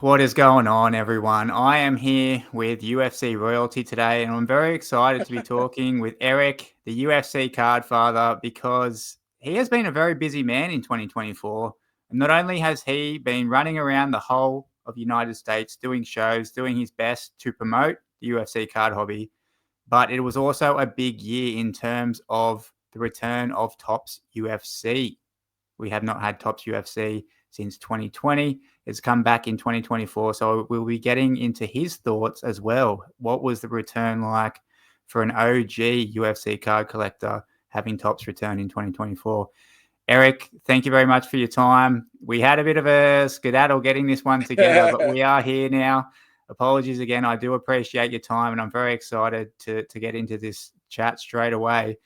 What is going on, everyone? I am here with UFC royalty today, and I'm very excited to be talking with Eric, the UFC card father, because he has been a very busy man in 2024. And not only has he been running around the whole of the United States doing shows, doing his best to promote the UFC card hobby, but it was also a big year in terms of the return of Topps UFC. We have not had Topps UFC since 2020. It's come back in 2024. So we'll be getting into his thoughts as well. What was the return like for an OG UFC card collector having Topps return in 2024? Eric, thank you very much for your time. We had a bit of a skedaddle getting this one together, but we are here now. Apologies again. I do appreciate your time, and I'm very excited to get into this chat straight away.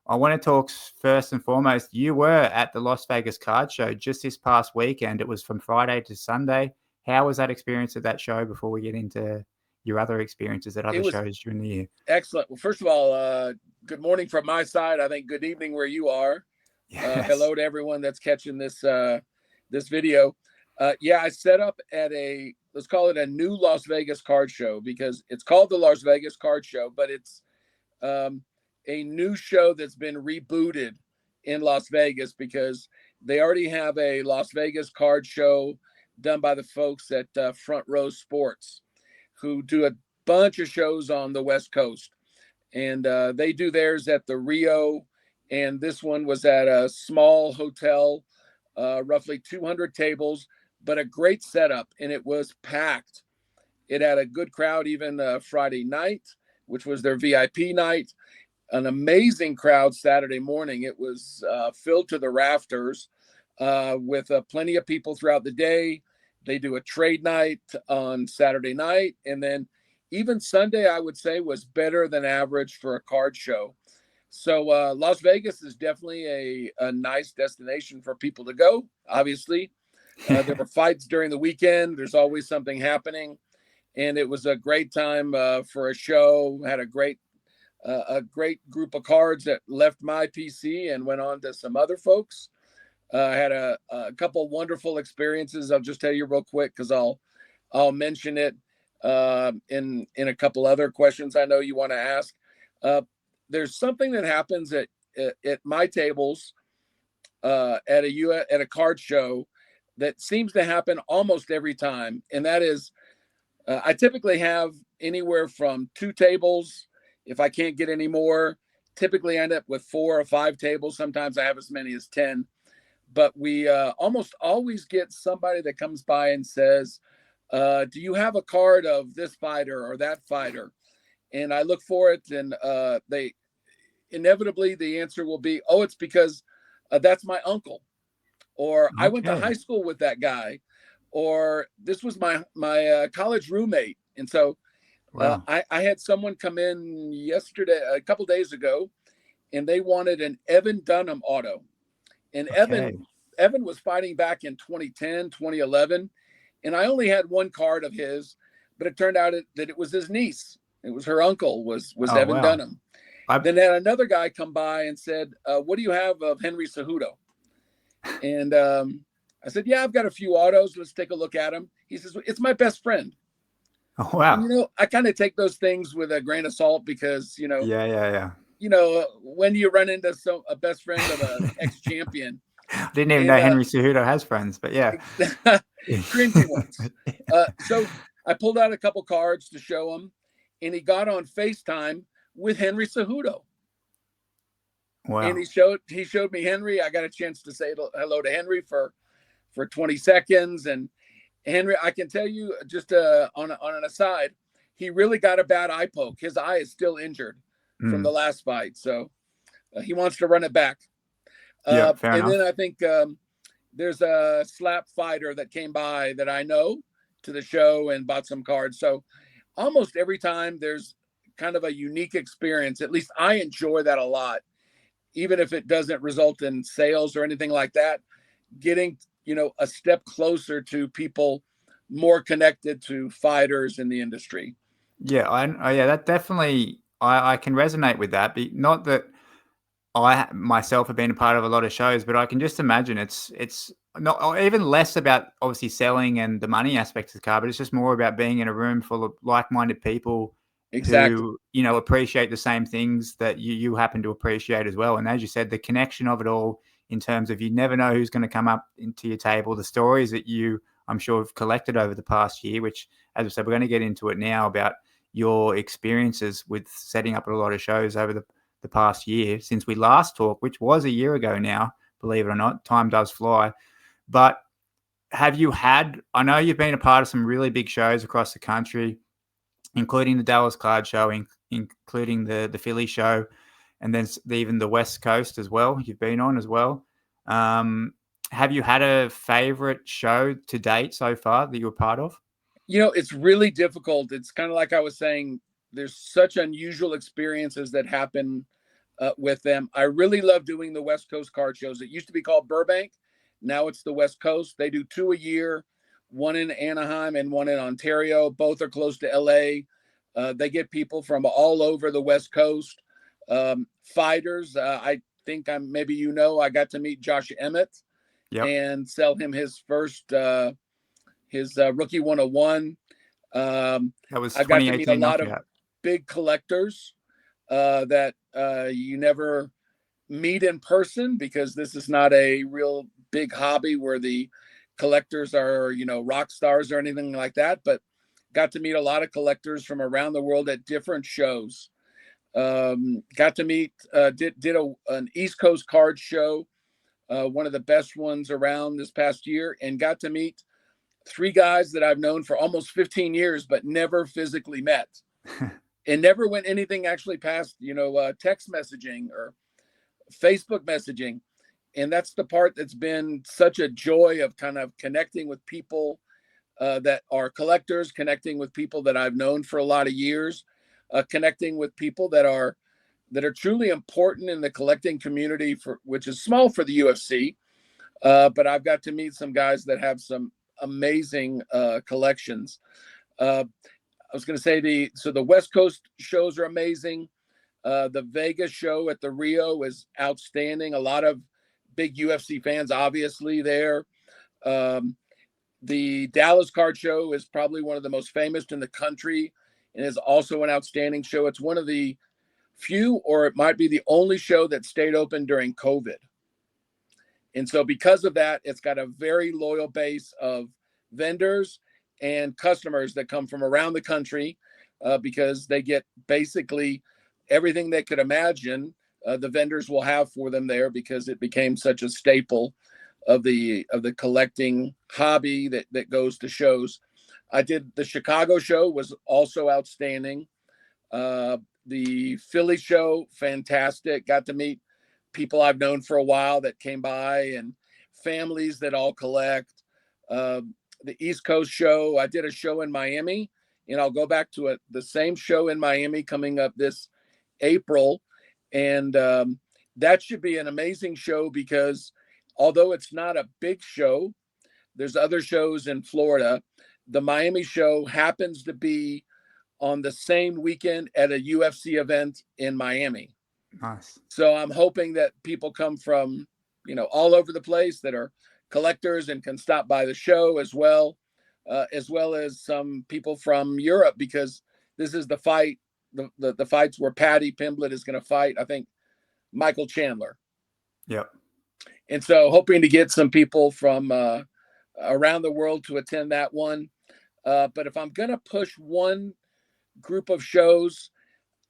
I want to talk first and foremost. You were at the Las Vegas Card Show just this past weekend. It was from Friday to Sunday. How was that experience at that show before we get into your other experiences at other shows during the year? Excellent. Well, first of all, good morning from my side. I think good evening where you are. Yes. Hello to everyone that's catching this video. I set up at let's call it a new Las Vegas Card Show, because it's called the Las Vegas Card Show, but it's a new show that's been rebooted in Las Vegas, because they already have a Las Vegas Card Show done by the folks at Front Row Sports, who do a bunch of shows on the West Coast. And they do theirs at the Rio, and this one was at a small hotel, roughly 200 tables, but a great setup, and it was packed. It had a good crowd even Friday night, which was their VIP night. An amazing crowd Saturday morning. It was filled to the rafters with plenty of people throughout the day. They do a trade night on Saturday night, and then even Sunday, I would say, was better than average for a card show. So Las Vegas is definitely a nice destination for people to go. Obviously, there were fights during the weekend. There's always something happening, and it was a great time for a show. Had a great group of cards that left my PC and went on to some other folks. Had a couple wonderful experiences. I'll just tell you real quick, because I'll mention it in a couple other questions I know you want to ask. There's something that happens at my tables at a card show that seems to happen almost every time, and that is I typically have anywhere from 2 tables. If I can't get any more, typically end up with 4 or 5 tables. Sometimes I have as many as 10. But we almost always get somebody that comes by and says, do you have a card of this fighter or that fighter? And I look for it, and they inevitably the answer will be, oh, it's because that's my uncle, or okay, I went to high school with that guy, or this was my college roommate. And so wow. I had someone come in yesterday, a couple days ago, and they wanted an Evan Dunham auto. And okay. Evan was fighting back in 2010, 2011. And I only had one card of his, but it turned out that it was his niece. It was her uncle, was Evan wow. Dunham. Then had another guy come by and said, what do you have of Henry Cejudo? And I said, yeah, I've got a few autos. Let's take a look at them. He says, it's my best friend. Oh, wow. And, I kind of take those things with a grain of salt, because, Yeah. When you run into a best friend of an ex-champion. I didn't even know Henry Cejudo has friends, but yeah. Cringy ones. So I pulled out a couple cards to show him, and he got on FaceTime with Henry Cejudo. Wow. And he showed me Henry. I got a chance to say hello to Henry for 20 seconds. And Henry, I can tell you, just on an aside, he really got a bad eye poke. His eye is still injured from the last fight. So he wants to run it back. Fair enough. Then I think there's a slap fighter that came by that I know to the show and bought some cards. So almost every time there's kind of a unique experience. At least I enjoy that a lot, even if it doesn't result in sales or anything like that. Getting, a step closer to people more connected to fighters in the industry. Yeah, that definitely, I can resonate with that. Not that I myself have been a part of a lot of shows, but I can just imagine it's not, or even less about obviously selling and the money aspects of the card, but it's just more about being in a room full of like-minded people Exactly. who, you know, appreciate the same things that you happen to appreciate as well. And as you said, the connection of it all, in terms of you never know who's going to come up into your table, the stories that you, I'm sure, have collected over the past year, which, as I said, we're going to get into it now about your experiences with setting up a lot of shows over the past year since we last talked, which was a year ago now, believe it or not. Time does fly. But have you had, I know you've been a part of some really big shows across the country, including the Dallas Card Show, including the Philly show, and then even the West Coast as well. You've been on as well. Have you had a favorite show to date so far that you were part of? You know, it's really difficult. It's kind of like I was saying, there's such unusual experiences that happen with them. I really love doing the West Coast card shows. It used to be called Burbank. Now it's the West Coast. They do 2 a year, one in Anaheim and one in Ontario. Both are close to LA. They get people from all over the West Coast. Fighters. I think maybe I got to meet Josh Emmett Yep. and sell him his first his rookie 101. That was I got to meet a 2018 lot of knockout. big collectors that you never meet in person, because this is not a real big hobby where the collectors are, rock stars or anything like that. But got to meet a lot of collectors from around the world at different shows. Got to meet, did an East Coast card show, one of the best ones around this past year, and got to meet 3 guys that I've known for almost 15 years, but never physically met. And never went anything actually past, text messaging or Facebook messaging. And that's the part that's been such a joy of kind of connecting with people that are collectors, connecting with people that I've known for a lot of years, connecting with people that are truly important in the collecting community, which is small for the UFC. But I've got to meet some guys that have some amazing collections. I was going to say the West Coast shows are amazing. The Vegas show at the Rio is outstanding. A lot of big UFC fans, obviously, there. The Dallas Card Show is probably one of the most famous in the country and is also an outstanding show. It's one of the few, or it might be the only show that stayed open during COVID. And so because of that, it's got a very loyal base of vendors and customers that come from around the country because they get basically everything they could imagine the vendors will have for them there, because it became such a staple of the collecting hobby that goes to shows. I did the Chicago show, was also outstanding. The Philly show, fantastic. Got to meet people I've known for a while that came by, and families that all collect. The East Coast show, I did a show in Miami, and I'll go back to the same show in Miami coming up this April. And that should be an amazing show, because although it's not a big show, there's other shows in Florida. The Miami show happens to be on the same weekend at a UFC event in Miami. Nice. So I'm hoping that people come from, all over the place that are collectors and can stop by the show as well as some people from Europe, because this is the fight, the fights where Paddy Pimblett is going to fight, I think, Michael Chandler. Yep. And so hoping to get some people from around the world to attend that one. But if I'm going to push one group of shows,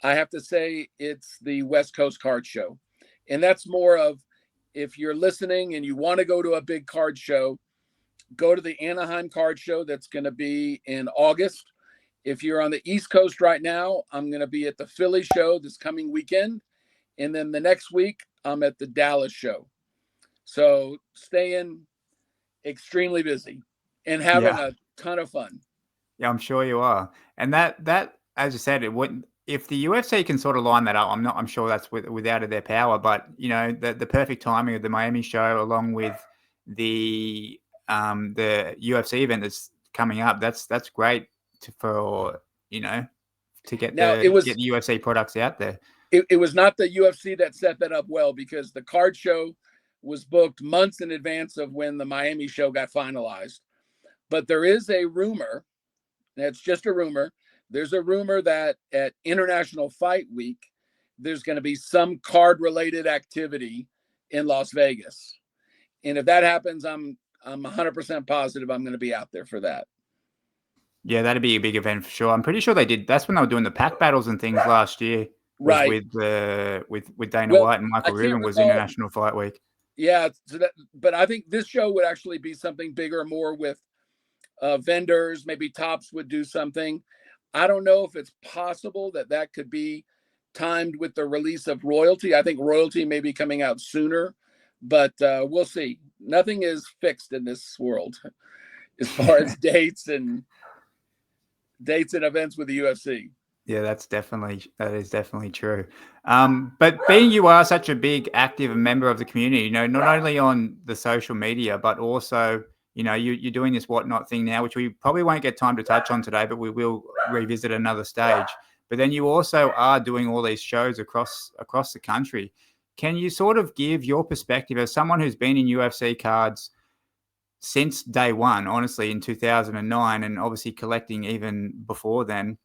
I have to say it's the West Coast Card Show. And that's more of, if you're listening and you want to go to a big card show, go to the Anaheim Card Show. That's going to be in August. If you're on the East Coast right now, I'm going to be at the Philly show this coming weekend. And then the next week, I'm at the Dallas show. So staying extremely busy and having a ton of fun. Yeah, I'm sure you are. And that, as you said, it wouldn't. If the UFC can sort of line that up, I'm sure that's without their power. But the perfect timing of the Miami show, along with the UFC event that's coming up, that's great to get Now, the UFC products out there. It was not the UFC that set that up well, because the card show was booked months in advance of when the Miami show got finalized. But there is a rumor, and it's just a rumor. There's a rumor that at International Fight Week, there's going to be some card-related activity in Las Vegas. And if that happens, I'm 100% positive I'm going to be out there for that. Yeah, that'd be a big event for sure. I'm pretty sure they did. That's when they were doing the pack battles and things last year. Was Right. with Dana White and Michael Rubin was International Fight Week. Yeah, so but I think this show would actually be something bigger, more with vendors. Maybe Topps would do something. I don't know if it's possible that could be timed with the release of Royalty. I think Royalty may be coming out sooner, but we'll see. Nothing is fixed in this world as far as dates and events with the UFC. Yeah, that is definitely true. But being you are such a big, active member of the community, not only on the social media, but also, you're doing this whatnot thing now, which we probably won't get time to touch on today, but we will revisit another stage. But then you also are doing all these shows across the country. Can you sort of give your perspective as someone who's been in UFC cards since day one, honestly, in 2009, and obviously collecting even before then?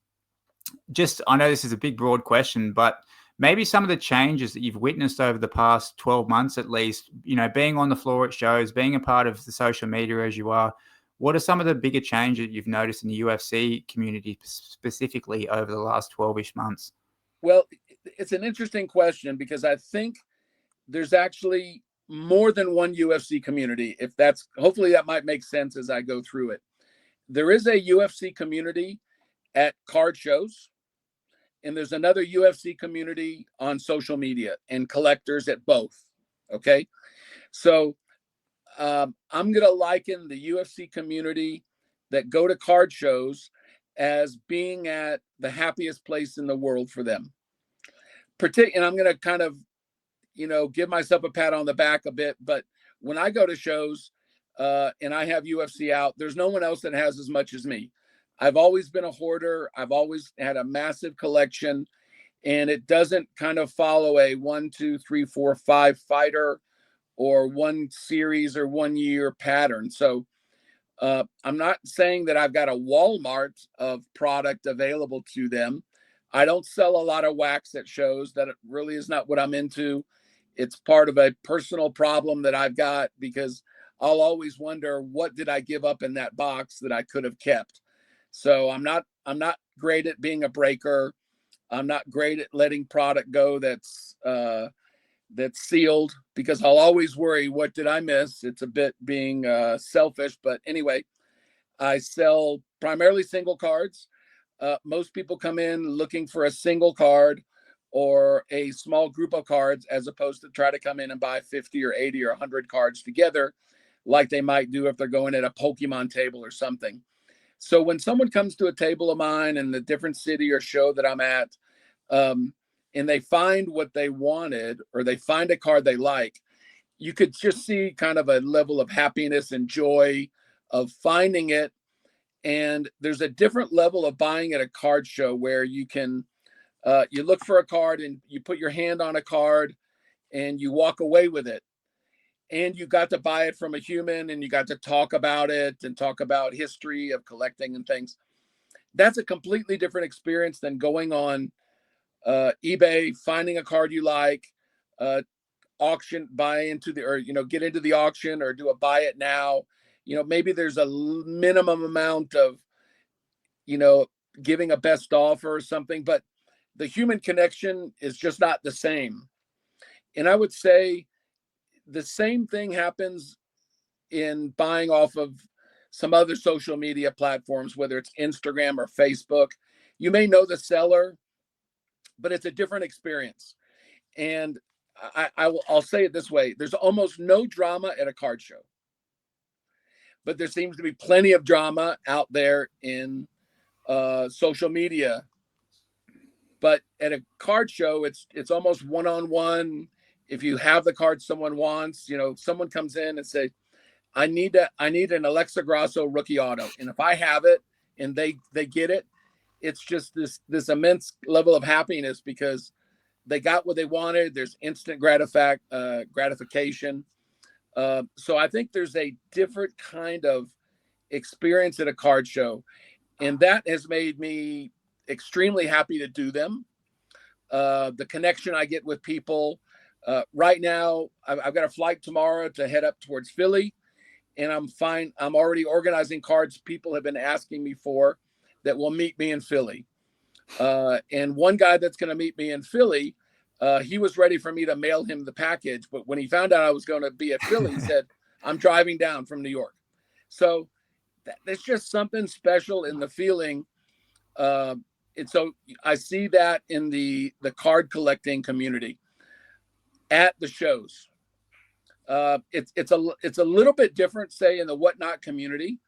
I know this is a big, broad question, but maybe some of the changes that you've witnessed over the past 12 months, at least, being on the floor at shows, being a part of the social media as you are, what are some of the bigger changes you've noticed in the UFC community specifically over the last 12-ish months? Well, it's an interesting question because I think there's actually more than one UFC community. Hopefully that might make sense as I go through it. There is a UFC community at card shows, and there's another UFC community on social media and collectors at both. Okay. So I'm going to liken the UFC community that go to card shows as being at the happiest place in the world for them. And I'm going to kind of, give myself a pat on the back a bit. But when I go to shows and I have UFC out, there's no one else that has as much as me. I've always been a hoarder. I've always had a massive collection, and it doesn't kind of follow a 1, 2, 3, 4, 5 fighter or one series or 1 year pattern. So I'm not saying that I've got a Walmart of product available to them. I don't sell a lot of wax at shows. That really is not what I'm into. It's part of a personal problem that I've got because I'll always wonder, what did I give up in that box that I could have kept? So I'm not great at being a breaker. I'm not great at letting product go that's sealed, because I'll always worry, what did I miss? It's a bit being selfish, but anyway, I sell primarily single cards. Most people come in looking for a single card or a small group of cards, as opposed to try to come in and buy 50 or 80 or 100 cards together, like they might do if they're going at a Pokemon table or something. So when someone comes to a table of mine in the different city or show that I'm at, and they find what they wanted, or they find a card they like, you could just see kind of a level of happiness and joy of finding it. And there's a different level of buying at a card show where you can, you look for a card and you put your hand on a card and you walk away with it. And you got to buy it from a human, and you got to talk about it and talk about history of collecting and things. That's a completely different experience than going on eBay, finding a card you like, auction, buy into the, or, get into the auction or do a buy it now. Maybe there's a minimum amount of, giving a best offer or something, but the human connection is just not the same. And I would say the same thing happens in buying off of some other social media platforms, whether it's Instagram or Facebook. You may know the seller, but it's a different experience. And I'll say it this way: there's almost no drama at a card show, but there seems to be plenty of drama out there in social media. But at a card show, it's almost one-on-one. If you have the card someone wants, someone comes in and say, I need an Alexa Grasso rookie auto. And if I have it and they get it, it's just this immense level of happiness because they got what they wanted. There's instant gratification. So I think there's a different kind of experience at a card show, and that has made me extremely happy to do them. The connection I get with people. Right now, I've got a flight tomorrow to head up towards Philly, and I'm fine. I'm already organizing cards people have been asking me for that will meet me in Philly. And one guy that's going to meet me in Philly, he was ready for me to mail him the package, but when he found out I was going to be at Philly, he said, "I'm driving down from New York." So there's just something special in the feeling. And so I see that in the card collecting community at the shows. It's a little bit different, say, in the whatnot community,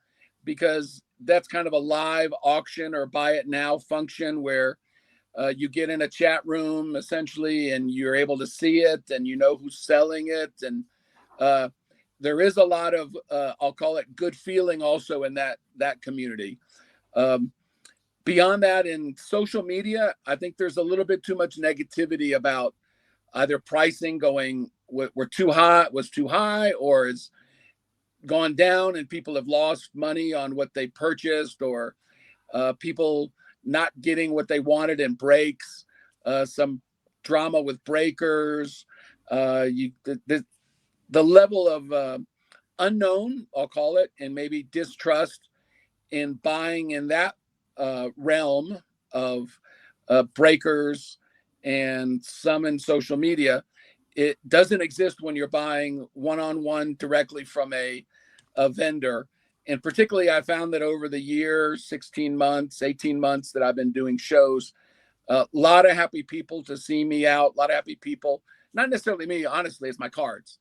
because that's kind of a live auction or buy it now function where you get in a chat room essentially, and you're able to see it, and you know who's selling it, and there is a lot of I'll call it good feeling also in that community. Beyond that, in social media, I think there's a little bit too much negativity about either pricing going were too high, was too high, or is gone down, and people have lost money on what they purchased, or people not getting what they wanted in breaks, some drama with breakers, the level of unknown, I'll call it, and maybe distrust in buying in that realm of breakers and some in social media. It doesn't exist when you're buying one-on-one directly from a vendor. And particularly, I found that over the year, 16 months, 18 months that I've been doing shows, a lot of happy people to see me out, a lot of happy people, not necessarily me, honestly, it's my cards.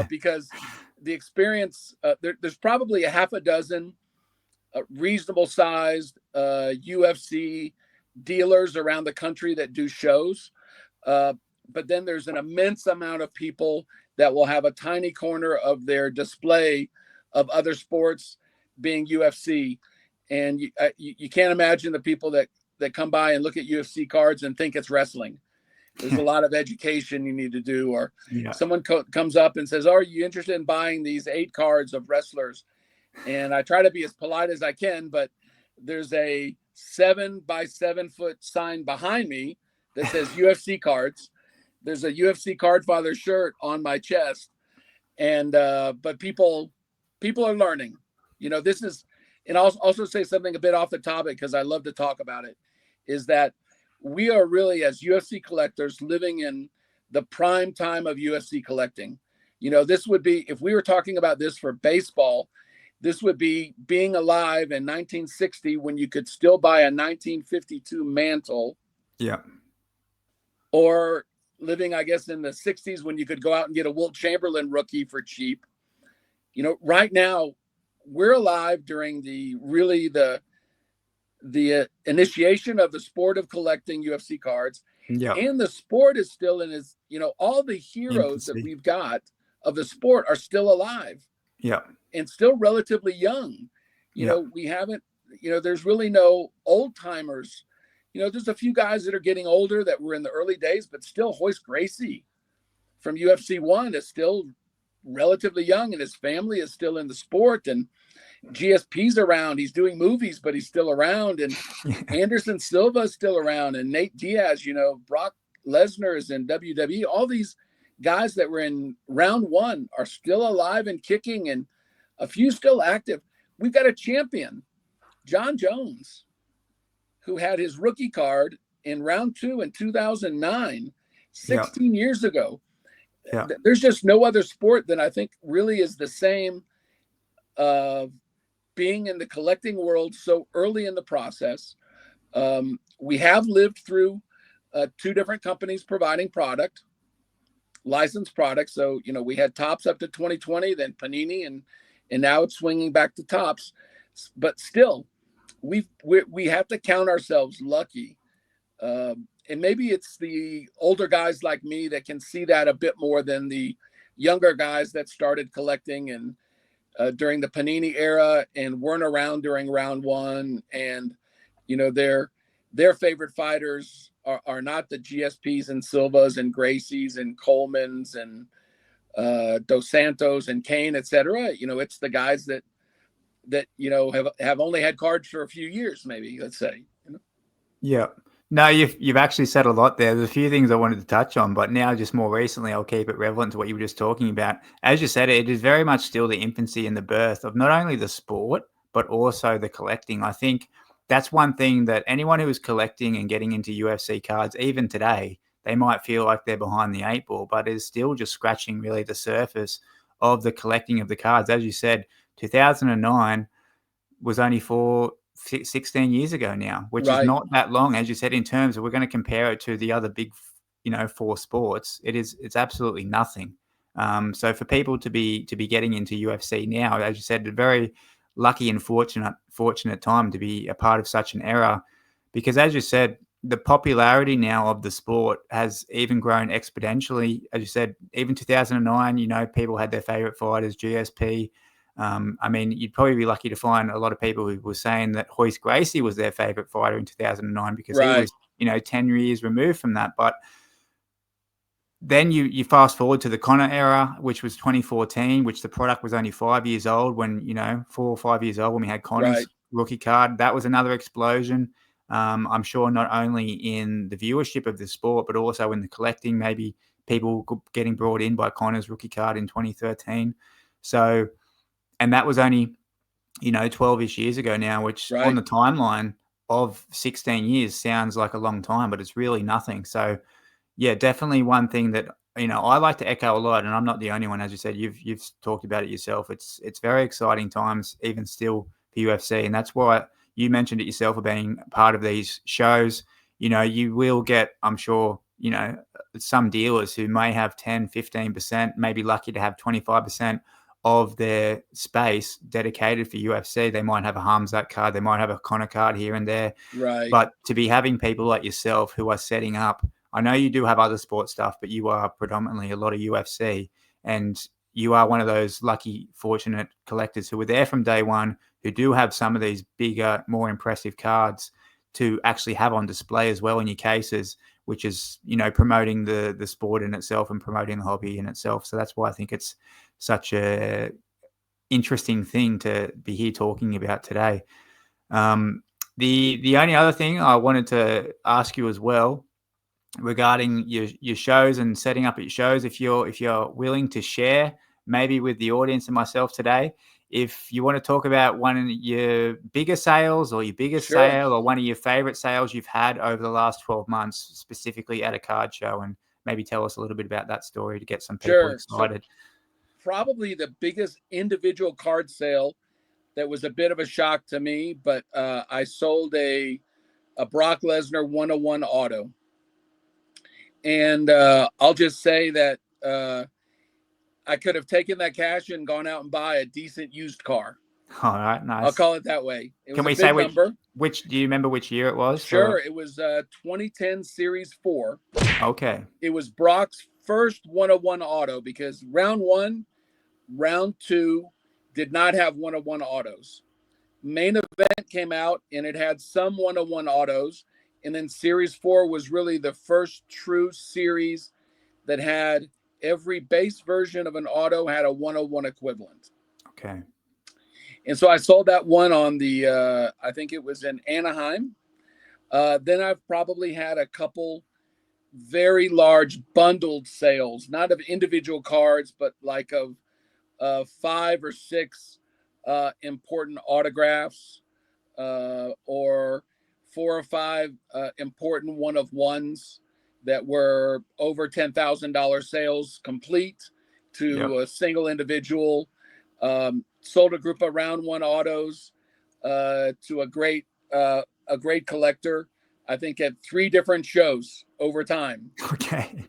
Because the experience, there's probably a half a dozen reasonable sized UFC dealers around the country that do shows. But then there's an immense amount of people that will have a tiny corner of their display of other sports being UFC. And you can't imagine the people that come by and look at UFC cards and think it's wrestling. There's a lot of education you need to do. Or someone comes up and says, "Are you interested in buying these 8 cards of wrestlers?" And I try to be as polite as I can, but there's a 7 by 7 foot sign behind me that says UFC cards. There's a UFC Card Father shirt on my chest. And but people are learning. This is, and I'll also say something a bit off the topic because I love to talk about it, is that we are really, as UFC collectors, living in the prime time of UFC collecting. This would be, if we were talking about this for baseball, this would be being alive in 1960 when you could still buy a 1952 mantle. Yeah. Or living, I guess, in the 60s when you could go out and get a Wilt Chamberlain rookie for cheap. Right now, we're alive during the initiation of the sport of collecting UFC cards. Yeah. And the sport is still in its, all the heroes that we've got of the sport are still alive. Yeah. And still relatively young. We haven't, there's really no old timers. There's a few guys that are getting older that were in the early days, but still Hoist Gracie from UFC 1 is still relatively young, and his family is still in the sport. And GSP's around. He's doing movies, but he's still around. And Anderson Silva is still around. And Nate Diaz, Brock Lesnar is in WWE. All these guys that were in round 1 are still alive and kicking, and a few still active. We've got a champion, John Jones, who had his rookie card in round 2 in 2009, 16 years ago. Yeah. There's just no other sport that I think really is the same being in the collecting world so early in the process. We have lived through 2 different companies providing product, licensed products. So, we had Topps up to 2020, then Panini, and now it's swinging back to Topps. But still, we have to count ourselves lucky. And maybe it's the older guys like me that can see that a bit more than the younger guys that started collecting and during the Panini era and weren't around during round 1. And, their favorite fighters are not the GSPs and Silvas and Gracies and Colemans and Dos Santos and Kane, etc. It's the guys that have only had cards for a few years, maybe, let's say. Yeah. No, you've actually said a lot there. There's a few things I wanted to touch on, but now just more recently, I'll keep it relevant to what you were just talking about. As you said, it is very much still the infancy and the birth of not only the sport, but also the collecting. I think that's one thing that anyone who is collecting and getting into UFC cards, even today, they might feel like they're behind the eight ball, but is still just scratching really the surface of the collecting of the cards. As you said, 2009 was only 16 years ago now, which is not that long, as you said, in terms of we're going to compare it to the other big, four sports. It's absolutely nothing. So for people to be getting into UFC now, as you said, a very lucky and fortunate time to be a part of such an era, because as you said, the popularity now of the sport has even grown exponentially. As you said, even 2009, people had their favorite fighters, GSP. I mean, you'd probably be lucky to find a lot of people who were saying that Royce Gracie was their favorite fighter in 2009 because he was, 10 years removed from that. But then you fast forward to the Conor era, which was 2014, which the product was only 5 years old when, 4 or 5 years old when we had Conor's rookie card. That was another explosion. I'm sure not only in the viewership of the sport, but also in the collecting, maybe people getting brought in by Conor's rookie card in 2013. So, and that was only, 12-ish years ago now, which on the timeline of 16 years sounds like a long time, but it's really nothing. So, yeah, definitely one thing that, I like to echo a lot, and I'm not the only one. As you said, you've talked about it yourself. It's very exciting times, even still, for UFC. And that's why you mentioned it yourself of being part of these shows. You will get, I'm sure, some dealers who may have 10, 15%, maybe lucky to have 25% of their space dedicated for UFC. They might have a Hamzat card, they might have a Conor card here and there. But to be having people like yourself who are setting up, I know you do have other sports stuff, but you are predominantly a lot of UFC, and you are one of those lucky, fortunate collectors who were there from day one, who do have some of these bigger, more impressive cards to actually have on display as well in your cases, which is, promoting the sport in itself and promoting the hobby in itself. So that's why I think it's such a interesting thing to be here talking about today. The only other thing I wanted to ask you as well regarding your shows and setting up your shows, if you're willing to share maybe with the audience and myself today, if you want to talk about one of your bigger sales or your biggest sale or one of your favorite sales you've had over the last 12 months, specifically at a card show, and maybe tell us a little bit about that story to get some people excited. So probably the biggest individual card sale that was a bit of a shock to me, but I sold a Brock Lesnar 101 auto. And I'll just say that I could have taken that cash and gone out and buy a decent used car. All right, nice. I'll call it that way. It Can was we say number. Which do you remember which year it was? Sure. It was 2010 Series 4. Okay. It was Brock's first 101 auto because round 1, round 2 did not have 101 autos. Main event came out and it had some 101 autos. And then Series 4 was really the first true series that had every base version of an auto had a 101 equivalent. Okay. And so I sold that one on the, I think it was in Anaheim. Then I've probably had a couple very large bundled sales, not of individual cards, but like of 5 or 6 important autographs or 4 or 5 important one-of-ones that were over $10,000 sales complete to a single individual. Sold a group of round 1 autos to a great collector, I think at 3 different shows over time. Okay.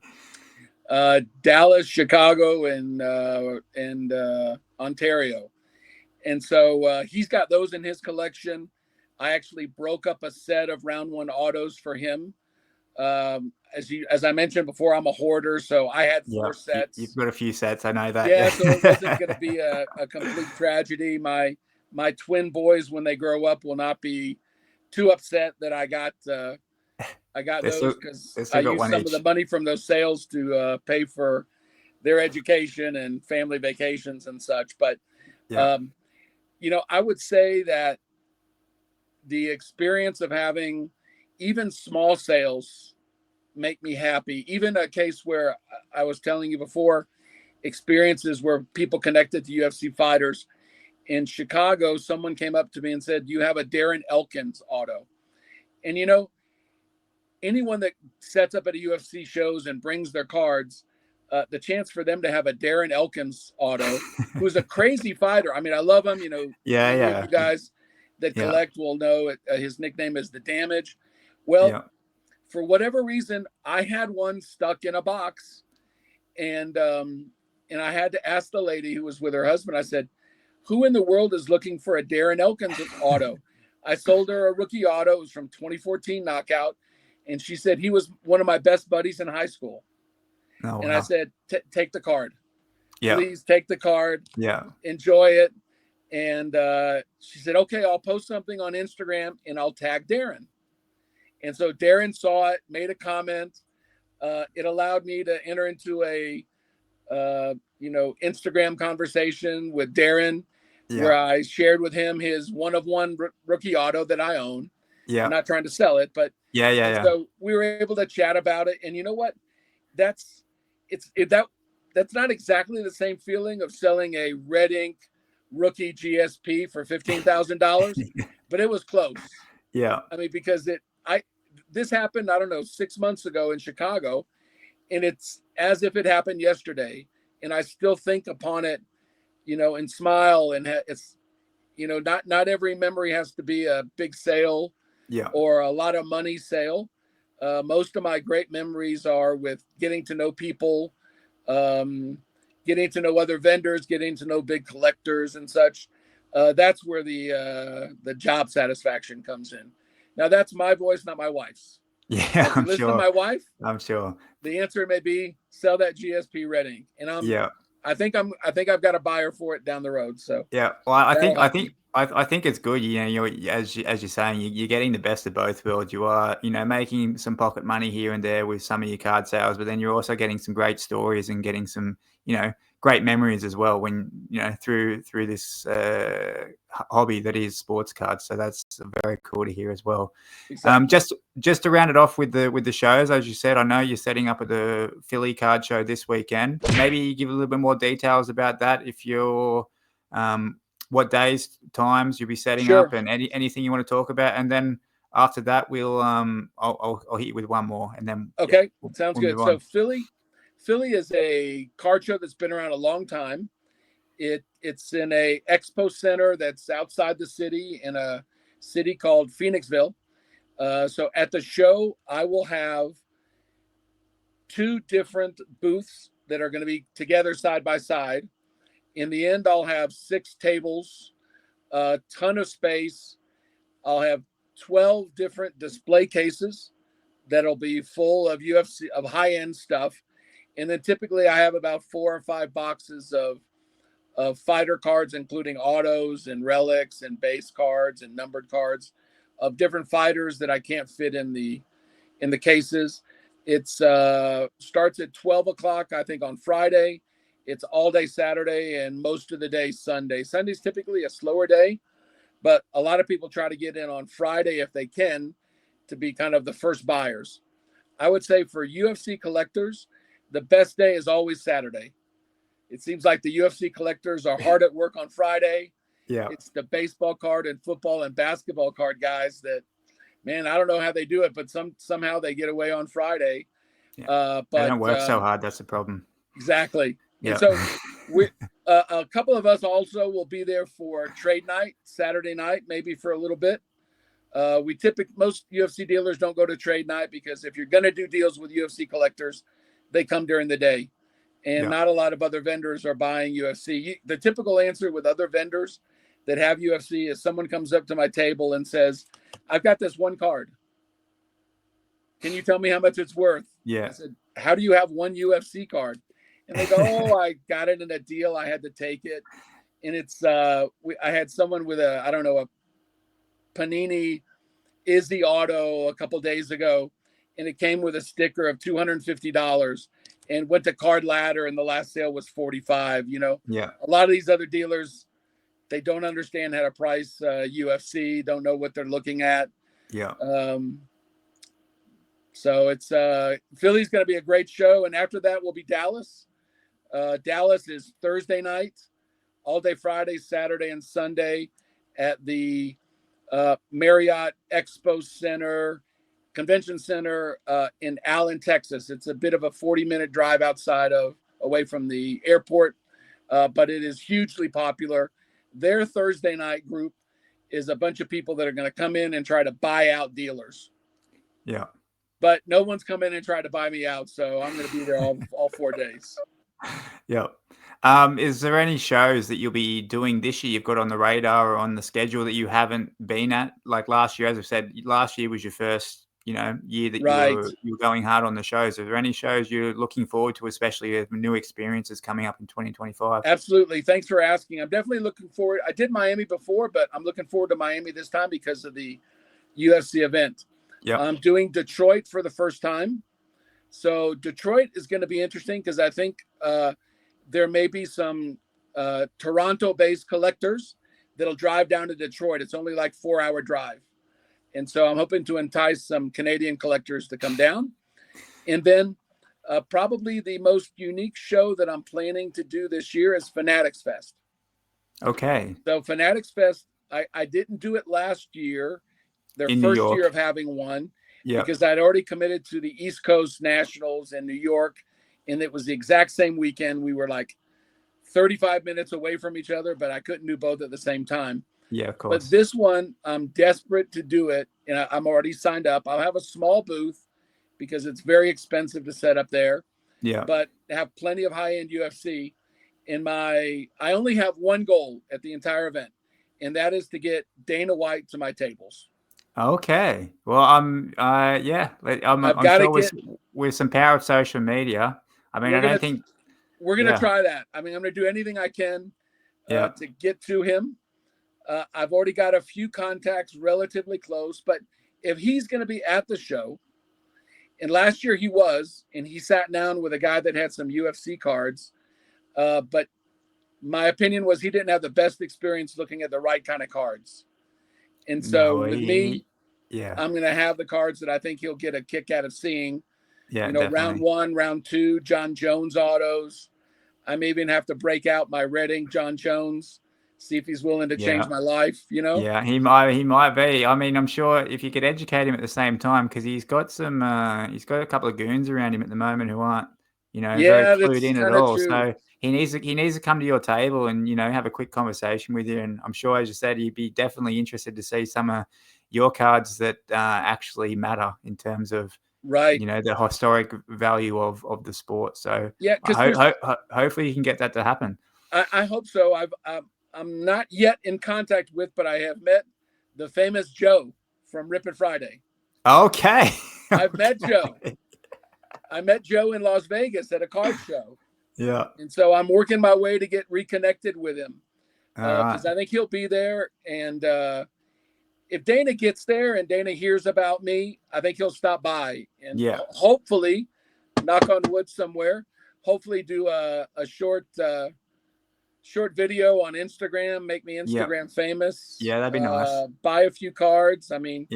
Dallas, Chicago, and Ontario. And so he's got those in his collection. I actually broke up a set of round 1 autos for him. As I mentioned before, I'm a hoarder, so I had 4 sets. You've got a few sets, I know that. Yeah, so it wasn't going to be a complete tragedy. My twin boys, when they grow up, will not be too upset that I got those because I used some of the money from those sales to pay for their education and family vacations and such. But, Yeah. I would say that the experience of having even small sales make me happy. Even a case where I was telling you before, experiences where people connected to UFC fighters. In Chicago, someone came up to me and said, "You have a Darren Elkins auto." And anyone that sets up at a UFC shows and brings their cards, the chance for them to have a Darren Elkins auto, who's a crazy fighter. I mean, I love him. Many of you guys that collect will know it, his nickname is the Damage. Well, for whatever reason, I had one stuck in a box, and I had to ask the lady who was with her husband. I said, "Who in the world is looking for a Darren Elkins auto?" I sold her a rookie auto. It was from 2014 Knockout. And she said, he was one of my best buddies in high school. Oh, and wow. I said, take the card. Yeah. Please take the card. Yeah. Enjoy it. And she said, okay, I'll post something on Instagram and I'll tag Darren. And so Darren saw it, made a comment. It allowed me to enter into a, Instagram conversation with Darren, where I shared with him his one-of-one rookie auto that I own. Yeah. I'm not trying to sell it, but so we were able to chat about it. And you know what? That's not exactly the same feeling of selling a red ink rookie GSP for $15,000, but it was close. Yeah. I mean, because this happened, I don't know, 6 months ago in Chicago, and it's as if it happened yesterday. And I still think upon it, and smile. And it's, not every memory has to be a big sale or a lot of money sale. Most of my great memories are with getting to know people, getting to know other vendors, getting to know big collectors and such. That's where the job satisfaction comes in. Now, that's my voice, not my wife's. Yeah, if you listen to my wife, I'm sure the answer may be sell that GSP red ink. And I think I've got a buyer for it down the road. So well, I think it's good. As you're saying, you're getting the best of both worlds. You are, making some pocket money here and there with some of your card sales, but then you're also getting some great stories and getting some, great memories as well when, through this hobby that is sports cards. So that's very cool to hear as well. Exactly. Just to round it off with the shows, as you said, I know you're setting up at the Philly card show this weekend. Maybe give a little bit more details about that. If you're, what days, times you'll be setting up, and anything you want to talk about, and then after that, we'll I'll hit you with one more, and then okay, sounds good. So Philly is a card show that's been around a long time. It's in a expo center that's outside the city in a city called Phoenixville. So at the show, I will have 2 different booths that are going to be together side by side. In the end, I'll have 6 tables, a ton of space. I'll have 12 different display cases that'll be full of UFC, of high-end stuff. And then typically I have about 4 or 5 boxes of fighter cards, including autos and relics and base cards and numbered cards of different fighters that I can't fit in the cases. It's starts at 12 o'clock, I think, on Friday. It's all day Saturday and most of the day Sunday. Sunday's typically a slower day, but a lot of people try to get in on Friday if they can to be kind of the first buyers. I would say for UFC collectors, the best day is always Saturday. It seems like the UFC collectors are hard at work on Friday. Yeah. It's the baseball card and football and basketball card guys that, man, I don't know how they do it, but somehow they get away on Friday. But they don't work so hard. That's the problem. Exactly. Yeah. And so we a couple of us also will be there for trade night, Saturday night, maybe for a little bit. Most UFC dealers don't go to trade night because if you're going to do deals with UFC collectors, they come during the day. And not a lot of other vendors are buying UFC. The typical answer with other vendors that have UFC is someone comes up to my table and says, I've got this one card. Can you tell me how much it's worth? Yeah. I said, how do you have one UFC card? And they go, oh, I got it in a deal. I had to take it. And it's, I had someone with a Panini Izzy auto a couple days ago, and it came with a sticker of $250. and went to Card Ladder, and the last sale was 45. Yeah. A lot of these other dealers, they don't understand how to price UFC, don't know what they're looking at. Yeah. So it's Philly's going to be a great show, and after that will be Dallas. Dallas is Thursday night, all day Friday, Saturday, and Sunday at the Marriott Expo Center, Convention Center in Allen, Texas. It's a bit of a 40-minute drive away from the airport, but it is hugely popular. Their Thursday night group is a bunch of people that are going to come in and try to buy out dealers. Yeah. But no one's come in and tried to buy me out, so I'm going to be there all 4 days. Yeah. Is there any shows that you'll be doing this year you've got on the radar or on the schedule that you haven't been at? Like last year, as I said, last year was your first, year that you were going hard on the shows. Are there any shows you're looking forward to, especially with new experiences coming up in 2025? Absolutely. Thanks for asking. I'm definitely looking forward. I did Miami before, but I'm looking forward to Miami this time because of the UFC event. Yeah. I'm doing Detroit for the first time. So Detroit is going to be interesting because I think there may be some Toronto-based collectors that'll drive down to Detroit. It's only like 4-hour drive. And so I'm hoping to entice some Canadian collectors to come down. And then probably the most unique show that I'm planning to do this year is Fanatics Fest. Okay. So Fanatics Fest, I didn't do it last year, their in first year of having one, because I'd already committed to the East Coast Nationals in New York, and it was the exact same weekend. We were like 35 minutes away from each other, but I couldn't do both at the same time. Yeah, of course. But this one, I'm desperate to do it, and I'm already signed up. I'll have a small booth because it's very expensive to set up there. Yeah. But have plenty of high-end UFC. And I only have one goal at the entire event, and that is to get Dana White to my tables. Okay. Well, I'm sure with some power of social media. I mean, we're going to try that. I mean, I'm going to do anything I can to get to him. I've already got a few contacts relatively close, but if he's going to be at the show, and last year he was, and he sat down with a guy that had some UFC cards, but my opinion was he didn't have the best experience looking at the right kind of cards. And so with me, I'm going to have the cards that I think he'll get a kick out of seeing. Yeah, round 1, round 2, John Jones autos. I may even have to break out my red ink John Jones, see if he's willing to change my life. Yeah, he might be. I mean, I'm sure if you could educate him at the same time, because he's got a couple of goons around him at the moment who aren't, very clued in at all. True. So he needs to come to your table and have a quick conversation with you. And I'm sure, as you said, he'd be definitely interested to see some of your cards that actually matter in terms of the historic value of the sport. So hopefully you can get that to happen. I hope so. I'm not yet in contact with, but I have met the famous Joe from Rip It Friday. Okay. I've met Joe. I met Joe in Las Vegas at a card show. Yeah. And so I'm working my way to get reconnected with him because I think he'll be there. And if Dana gets there and Dana hears about me, I think he'll stop by and hopefully, knock on wood somewhere, hopefully do a short video on Instagram, make me Instagram famous. Yeah, that'd be nice. Buy a few cards. I mean,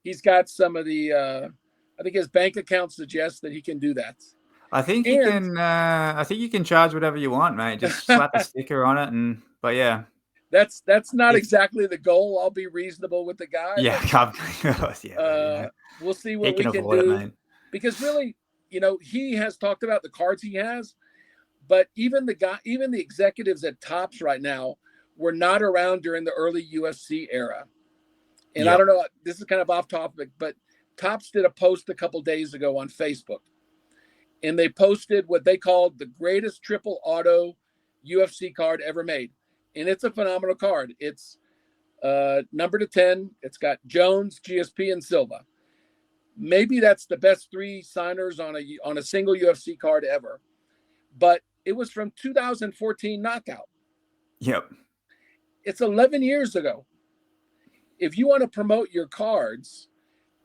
he's got some of the I think his bank account suggests that he can do that. I think you can charge whatever you want, mate. Just slap a sticker on it, but yeah. That's not exactly the goal. I'll be reasonable with the guy. Yeah. We'll see what we can do. Because really, he has talked about the cards he has, but even the executives at Topps right now were not around during the early UFC era. And I don't know, this is kind of off topic, but Topps did a post a couple days ago on Facebook, and they posted what they called the greatest triple auto UFC card ever made. And it's a phenomenal card. It's number to 10. It's got Jones, GSP, and Silva. Maybe that's the best 3 signers on a single UFC card ever. But it was from 2014 Knockout. Yep. It's 11 years ago. If you want to promote your cards,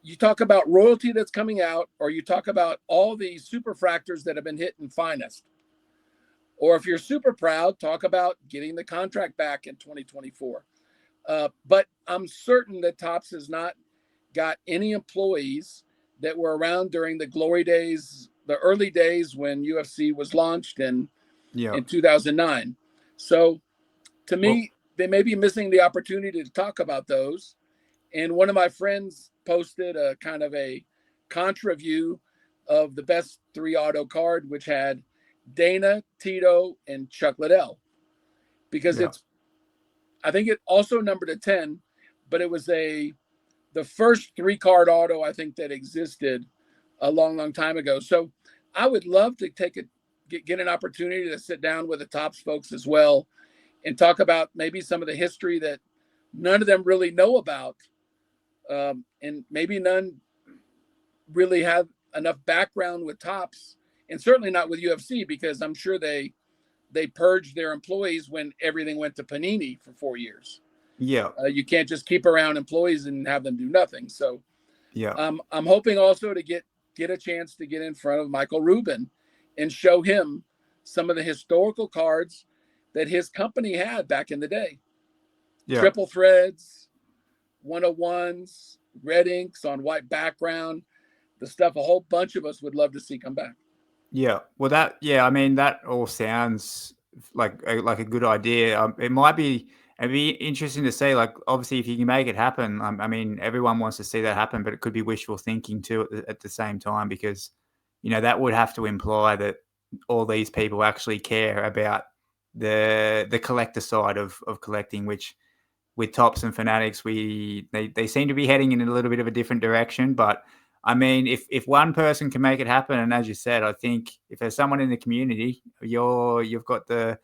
you talk about royalty that's coming out, or you talk about all the superfractors that have been hit in finest. Or if you're super proud, talk about getting the contract back in 2024. But I'm certain that Topps has not got any employees that were around during the glory days, the early days when UFC was launched in 2009. So to me, they may be missing the opportunity to talk about those. And one of my friends posted a kind of a contra view of the best 3 auto card, which had Dana, Tito, and Chuck Liddell. Because I think it also numbered a 10, but it was the first 3 card auto, I think, that existed a long, long time ago. So I would love to get an opportunity to sit down with the Topps folks as well and talk about maybe some of the history that none of them really know about. And maybe none really have enough background with Topps, and certainly not with UFC, because I'm sure they purged their employees when everything went to Panini for 4 years. You can't just keep around employees and have them do nothing. So I'm hoping also to get a chance to get in front of Michael Rubin and show him some of the historical cards that his company had back in the day. Triple threads, 101s, red inks on white background, the stuff a whole bunch of us would love to see come back. Well, I mean, that all sounds like a good idea. It'd be interesting to see, like, obviously, if you can make it happen. I mean, everyone wants to see that happen, but it could be wishful thinking too at the same time, because, that would have to imply that all these people actually care about the collector side of collecting, which with Topps and Fanatics, they seem to be heading in a little bit of a different direction. But I mean, if one person can make it happen, and as you said, I think if there's someone in the community, you've got the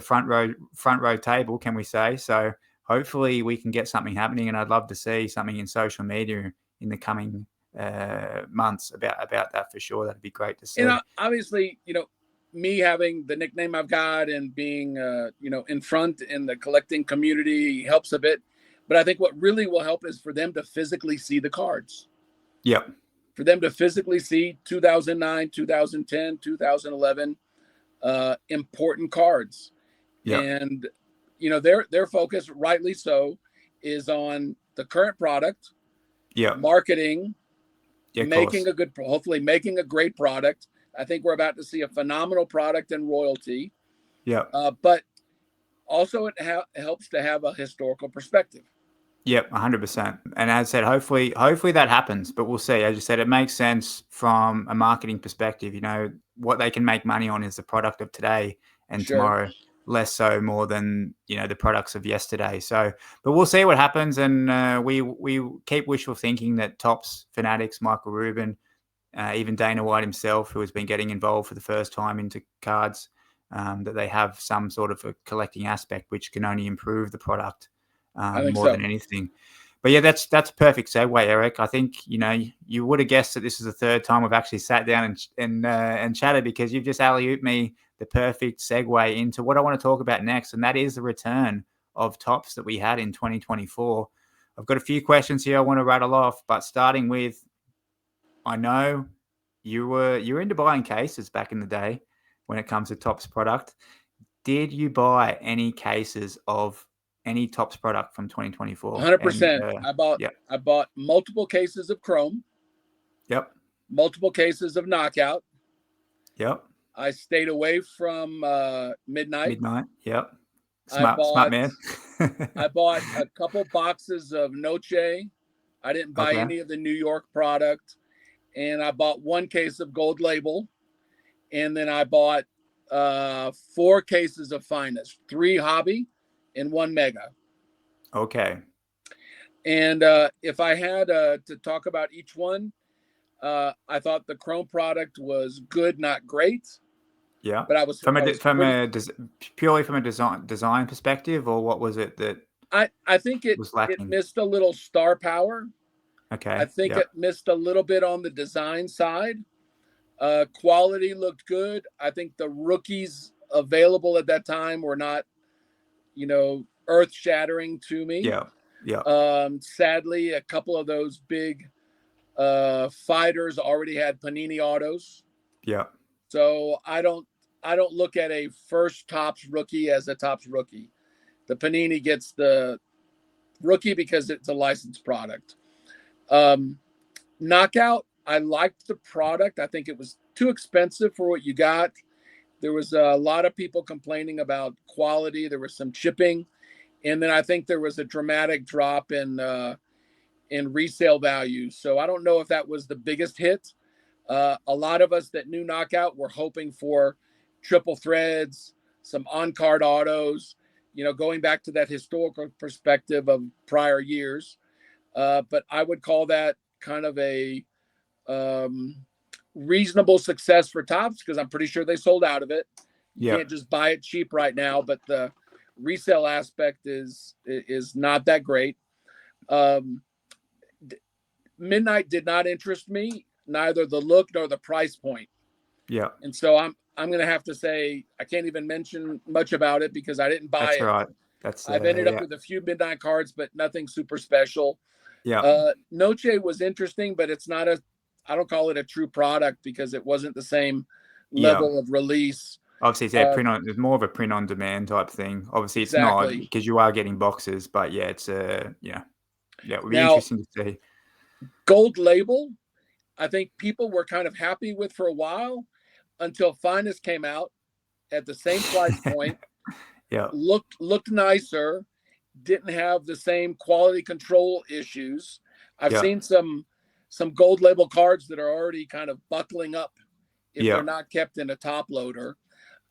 front row table, can we say? So hopefully we can get something happening, and I'd love to see something in social media in the coming months about that for sure. That'd be great to see. Obviously, me having the nickname I've got and being, in front in the collecting community helps a bit. But I think what really will help is for them to physically see the cards. For them to physically see 2009, 2010, 2011 important cards. And, their focus, rightly so, is on the current product, marketing, hopefully making a great product. I think we're about to see a phenomenal product in royalty. But also it helps to have a historical perspective. 100%. And as I said, hopefully that happens, but we'll see. As you said, it makes sense from a marketing perspective. What they can make money on is the product of today and tomorrow, less so more than, the products of yesterday. So, but we'll see what happens. And we keep wishful thinking that Topps, Fanatics, Michael Rubin, even Dana White himself, who has been getting involved for the first time into cards, that they have some sort of a collecting aspect, which can only improve the product more than anything. But yeah, that's a perfect segue, Eric. I think, you would have guessed that this is the third time we've actually sat down and chatted, because you've just alley-ooped me the perfect segue into what I want to talk about next, and that is the return of Topps that we had in 2024. I've got a few questions here I want to rattle off, but starting with, I know you were into buying cases back in the day when it comes to Topps product. Did you buy any cases of any Topps product from 2024? 100%. I bought multiple cases of Chrome. Multiple cases of Knockout. I stayed away from Midnight. Smart man. I bought a couple boxes of Noche. I didn't buy any of the New York product. And I bought one case of Gold Label. And then I bought 4 cases of Finest, 3 Hobby and 1 Mega. And if I had to talk about each one, I thought the Chrome product was good, not great. But I was purely from a design perspective, or what was it that I think it missed a little star power. I think it missed a little bit on the design side. Quality looked good. I think the rookies available at that time were not, earth shattering to me. Sadly, a couple of those big Fighters already had Panini autos. Yeah. So I don't look at a first Topps rookie as a Topps rookie. The Panini gets the rookie because it's a licensed product. Knockout, I liked the product. I think it was too expensive for what you got. There was a lot of people complaining about quality. There was some chipping, and then I think there was a dramatic drop in resale value. So I don't know if that was the biggest hit. A lot of us that knew Knockout were hoping for triple threads, some on-card autos, going back to that historical perspective of prior years. But I would call that kind of a reasonable success for Topps, because I'm pretty sure they sold out of it. You can't just buy it cheap right now, but the resale aspect is not that great. Midnight did not interest me, neither the look nor the price point. Yeah. And so I'm going to have to say I can't even mention much about it because I didn't buy it. Right. I've ended up with a few Midnight cards, but nothing super special. Yeah. Noche was interesting, but it's not I don't call it a true product because it wasn't the same level of release. Obviously, it's more of a print on demand type thing. Obviously, it's not because you are getting boxes, but yeah, it's it would be interesting to see. Gold label, I think people were kind of happy with for a while until Finest came out at the same price point. Yeah, looked nicer, didn't have the same quality control issues. I've seen some gold label cards that are already kind of buckling up if they're not kept in a top loader.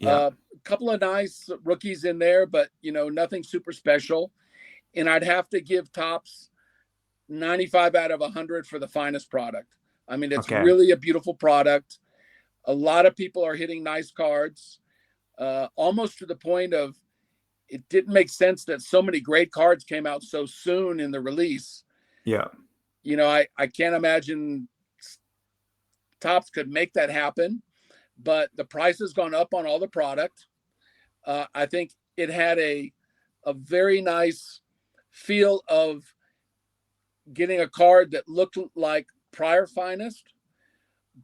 A couple of nice rookies in there, but nothing super special. And I'd have to give Topps 95 out of 100 for the Finest product. I mean, it's really a beautiful product. A lot of people are hitting nice cards, almost to the point of it didn't make sense that so many great cards came out so soon in the release. Yeah. I can't imagine Topps could make that happen, but the price has gone up on all the product. I think it had a very nice feel of getting a card that looked like prior Finest,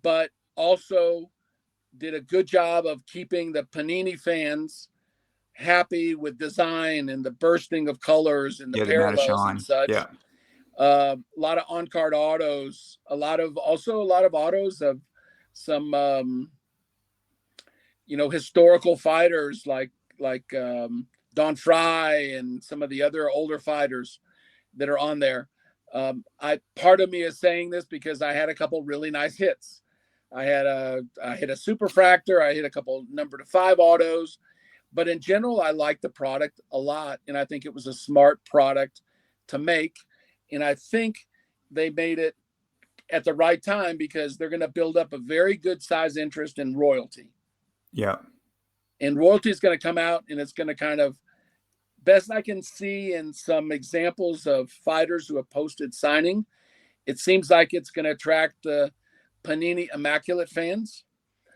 but also did a good job of keeping the Panini fans happy with design and the bursting of colors and the parallels and such. Yeah. A lot of on-card autos, a lot of autos of some historical fighters like Don Fry and some of the other older fighters that are on there. Part of me is saying this because I had a couple really nice hits. I hit a super fractor. I hit a couple number to 5 autos, but in general, I like the product a lot. And I think it was a smart product to make. And I think they made it at the right time because they're going to build up a very good size interest in royalty. Yeah. And royalty is going to come out and it's going to kind of, best I can see in some examples of fighters who have posted signing, it seems like it's going to attract the Panini Immaculate fans.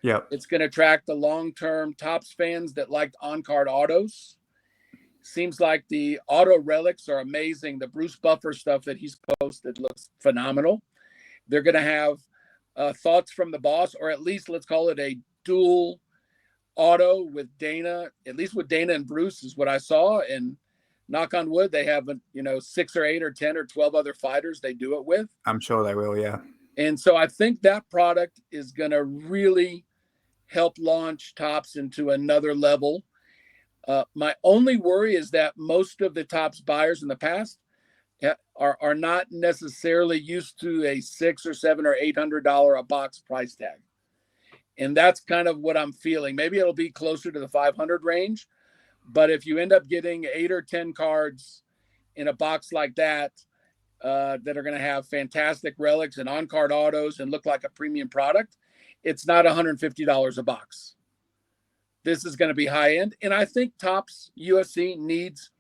Yeah. It's going to attract the long-term Topps fans that liked on-card autos. Seems like the auto relics are amazing. The Bruce Buffer stuff that he's posted looks phenomenal. They're going to have thoughts from the boss, or at least let's call it a dual auto with Dana, at least with Dana and Bruce is what I saw. And knock on wood, they have 6 or 8 or 10 or 12 other fighters they do it with. I'm sure they will, yeah. And so I think that product is going to really help launch Topps into another level. My only worry is that most of the Topps buyers in the past are not necessarily used to a $600 or $700 or $800 a box price tag. And that's kind of what I'm feeling. Maybe it'll be closer to the 500 range, but if you end up getting 8 or 10 cards in a box like that, that are going to have fantastic relics and on-card autos and look like a premium product, it's not $150 a box. This is going to be high-end. And I think Topps UFC needs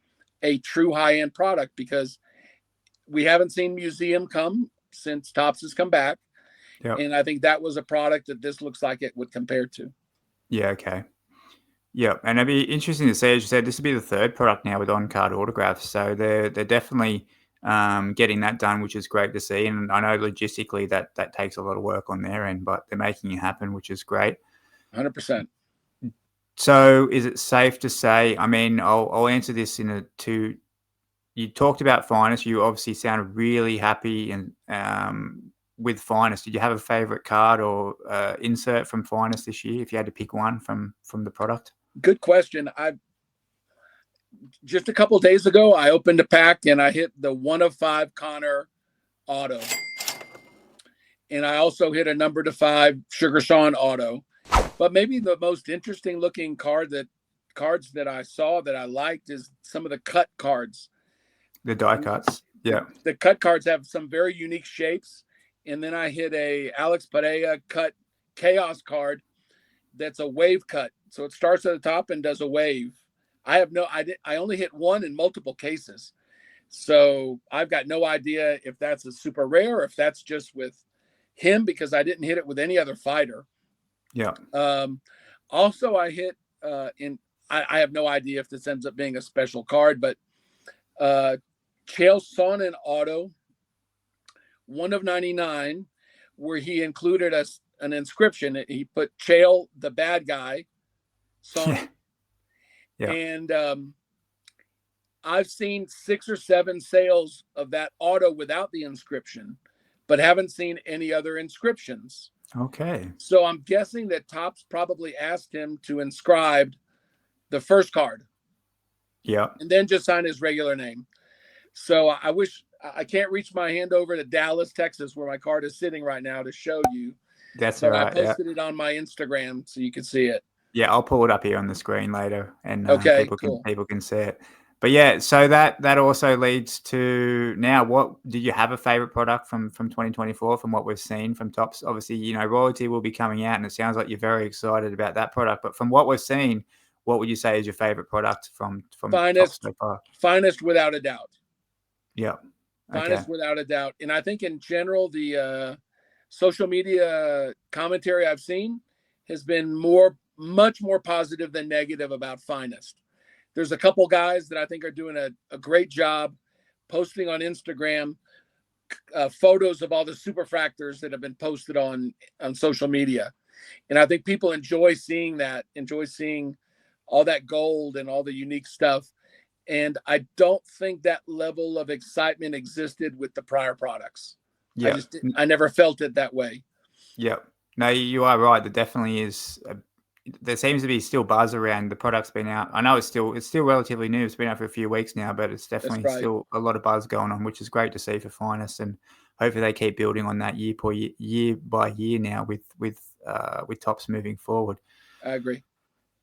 a true high-end product because we haven't seen Museum come since Topps has come back. Yep. And I think that was a product that this looks like it would compare to. Yeah, okay. Yeah, and it'd be interesting to see, as you said, this would be the 3rd product now with on-card autographs. So they're definitely getting that done, which is great to see. And I know logistically that takes a lot of work on their end, but they're making it happen, which is great. 100%. So is it safe to say, I mean, I'll answer this in a two. You talked about Finest. You obviously sounded really happy and with Finest. Did you have a favorite card or insert from Finest this year if you had to pick one from the product? Good question. Just a couple of days ago, I opened a pack and I hit the 1 of 5 Connor auto. And I also hit a number to 5 Sugar Sean auto. But maybe the most interesting looking cards that I saw that I liked is some of the cut cards. The die cuts. Yeah. The cut cards have some very unique shapes. And then I hit a Alex Pereira cut chaos card that's a wave cut. So it starts at the top and does a wave. I only hit one in multiple cases. So I've got no idea if that's a super rare or if that's just with him, because I didn't hit it with any other fighter. Yeah. Also I hit I have no idea if this ends up being a special card, but Chael Sonnen auto, 1 of 99, where he included an inscription. He put Chael, the bad guy, Sonnen. Yeah. And I've seen 6 or 7 sales of that auto without the inscription, but haven't seen any other inscriptions. Okay. So I'm guessing that Topps probably asked him to inscribe the first card. Yeah. And then just sign his regular name. So I wish I can't reach my hand over to Dallas, Texas, where my card is sitting right now to show you. That's but right. I posted it on my Instagram so you can see it. Yeah, I'll pull it up here on the screen later, and people can see it. But yeah, so that also leads to now. What did you have a favorite product from 2024 from what we've seen from Topps? Obviously, royalty will be coming out, and it sounds like you're very excited about that product. But from what we've seen, what would you say is your favorite product from Finest, Topps so far? Finest without a doubt. Yeah, Finest without a doubt. And I think in general, the social media commentary I've seen has been much more positive than negative about Finest. There's a couple guys that I think are doing a great job posting on Instagram photos of all the superfractors that have been posted on social media. And I think people enjoy seeing all that gold and all the unique stuff. And I don't think that level of excitement existed with the prior products. Yeah. I never felt it that way. Yeah. No, you are right. There definitely is. There seems to be still buzz around the product's been out. I know it's still relatively new. It's been out for a few weeks now, but it's definitely still a lot of buzz going on, which is great to see for Finest. And hopefully they keep building on that year by year now with Topps moving forward. I agree.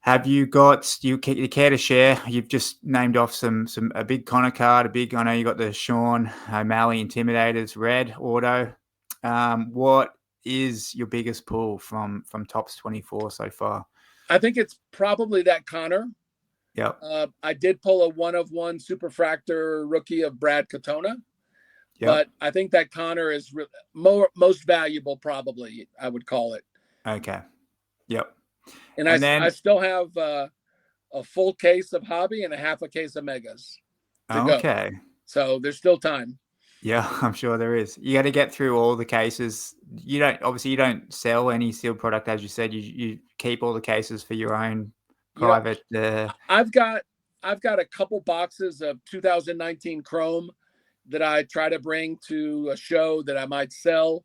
Have you got? You care to share? You've just named off a big Connor card, I know you got the Sean O'Malley Intimidators red auto. What is your biggest pull from Topps 24 so far? I think it's probably that Connor. Yep. I did pull a 1 of 1 superfractor rookie of Brad Katona. Yep. But I think that Connor is most valuable, probably, I would call it. Okay. Yep. And I still have a full case of hobby and a half a case of megas to go. So there's still time. Yeah, I'm sure there is. You got to get through all the cases. You don't sell any sealed product, as you said. You keep all the cases for your own private. I've got a couple boxes of 2019 Chrome that I try to bring to a show that I might sell.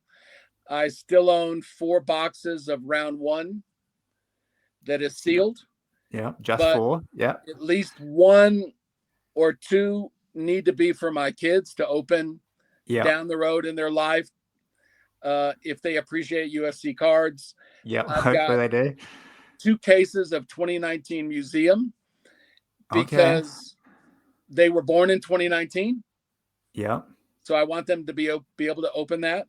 I still own 4 boxes of round 1 that is sealed. Yeah, just 4. Yeah. At least 1 or 2 need to be for my kids to open down the road in their life if they appreciate UFC cards. Yeah, hopefully they do. 2 cases of 2019 Museum because they were born in 2019. Yeah. So I want them to be able to open that.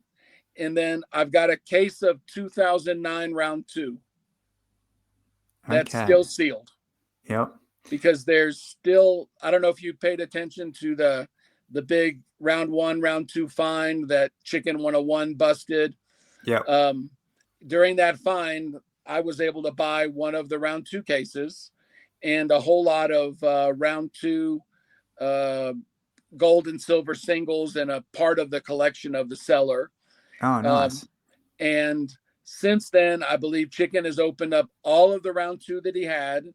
And then I've got a case of 2009 round 2 that's still sealed. Yep. Because there's still, I don't know if you paid attention to the big round 1, round 2 fine that Chicken 101 busted. Yeah. During that fine, I was able to buy one of the round 2 cases and a whole lot of round 2 gold and silver singles and a part of the collection of the seller. Oh, nice. And since then, I believe Chicken has opened up all of the round 2 that he had,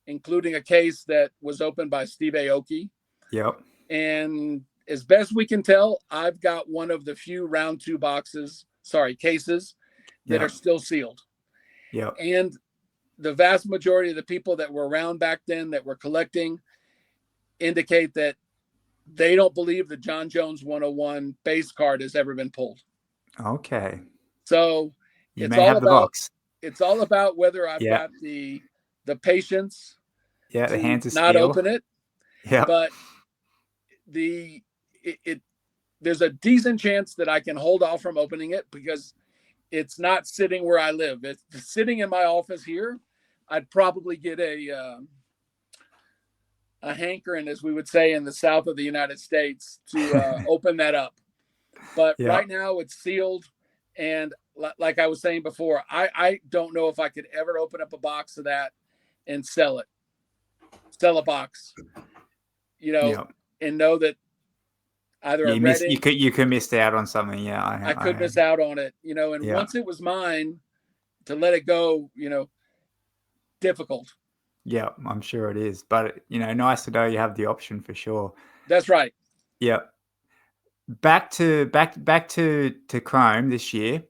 including a case that was opened by Steve Aoki. Yep. And as best we can tell, I've got one of the few round 2 cases that are still sealed. Yep. And the vast majority of the people that were around back then that were collecting indicate that they don't believe the John Jones 101 base card has ever been pulled. Okay. So you may have the box. It's all about whether I've got the patience the hands of not steel. open it. Yeah. But there's a decent chance that I can hold off from opening it because it's not sitting where I live. It's sitting in my office here. I'd probably get a hankering, as we would say in the south of the United States, to open that up. But right now it's sealed. And like I was saying before, I don't know if I could ever open up a box of that and sell a box, and know that either you could miss out on something. Yeah. I could miss out on it, and once it was mine, to let it go, difficult. Yeah, I'm sure it is. But, nice to know you have the option for sure. That's right. Yeah. Back to Chrome this year.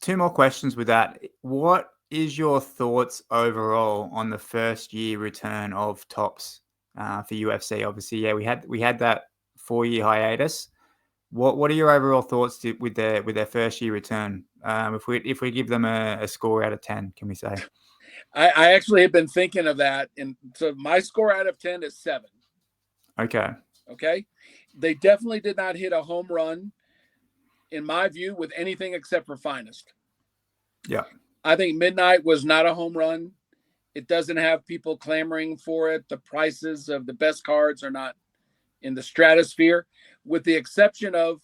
2 more questions with that. What is your thoughts overall on the first year return of Topps for UFC? Obviously, yeah, we had that 4-year hiatus. What are your overall thoughts with their first year return? If we give them a score out of 10, can we say? I actually have been thinking of that, and so my score out of 10 is 7. Okay. They definitely did not hit a home run, in my view, with anything except for Finest. Yeah. I think Midnight was not a home run. It doesn't have people clamoring for it. The prices of the best cards are not in the stratosphere, with the exception of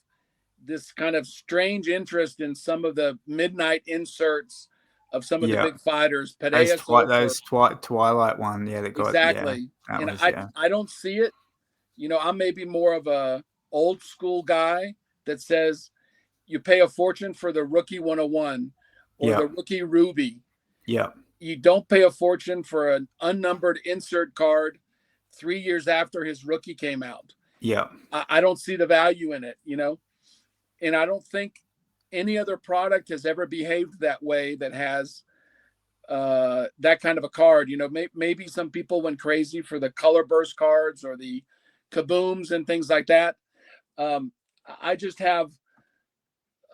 this kind of strange interest in some of the Midnight inserts of some of the big fighters. Those Twilight one, that got exactly. And I don't see it. I'm maybe more of a old school guy that says you pay a fortune for the rookie 101 or the rookie Ruby. Yeah. You don't pay a fortune for an unnumbered insert card 3 years after his rookie came out. Yeah. I don't see the value in it, and I don't think any other product has ever behaved that way that has that kind of a card. Maybe some people went crazy for the color burst cards or the kabooms and things like that. I just have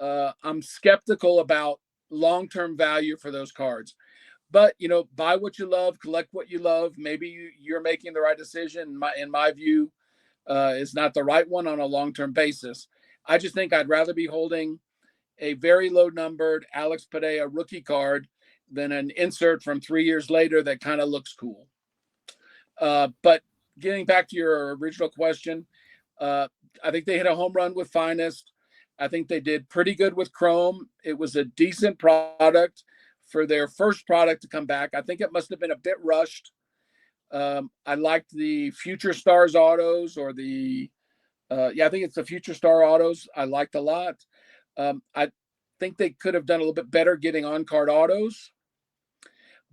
I'm skeptical about long-term value for those cards. But buy what you love, collect what you love. Maybe you're making the right decision. In my view, is not the right one on a long-term basis. I just think I'd rather be holding a very low-numbered Alex Padilla rookie card than an insert from 3 years later that kind of looks cool. But getting back to your original question, I think they hit a home run with Finest. I think they did pretty good with Chrome. It was a decent product for their first product to come back. I think it must have been a bit rushed. I liked the Future Stars autos or the I think it's the Future Star autos I liked a lot. I think they could have done a little bit better getting on-card autos,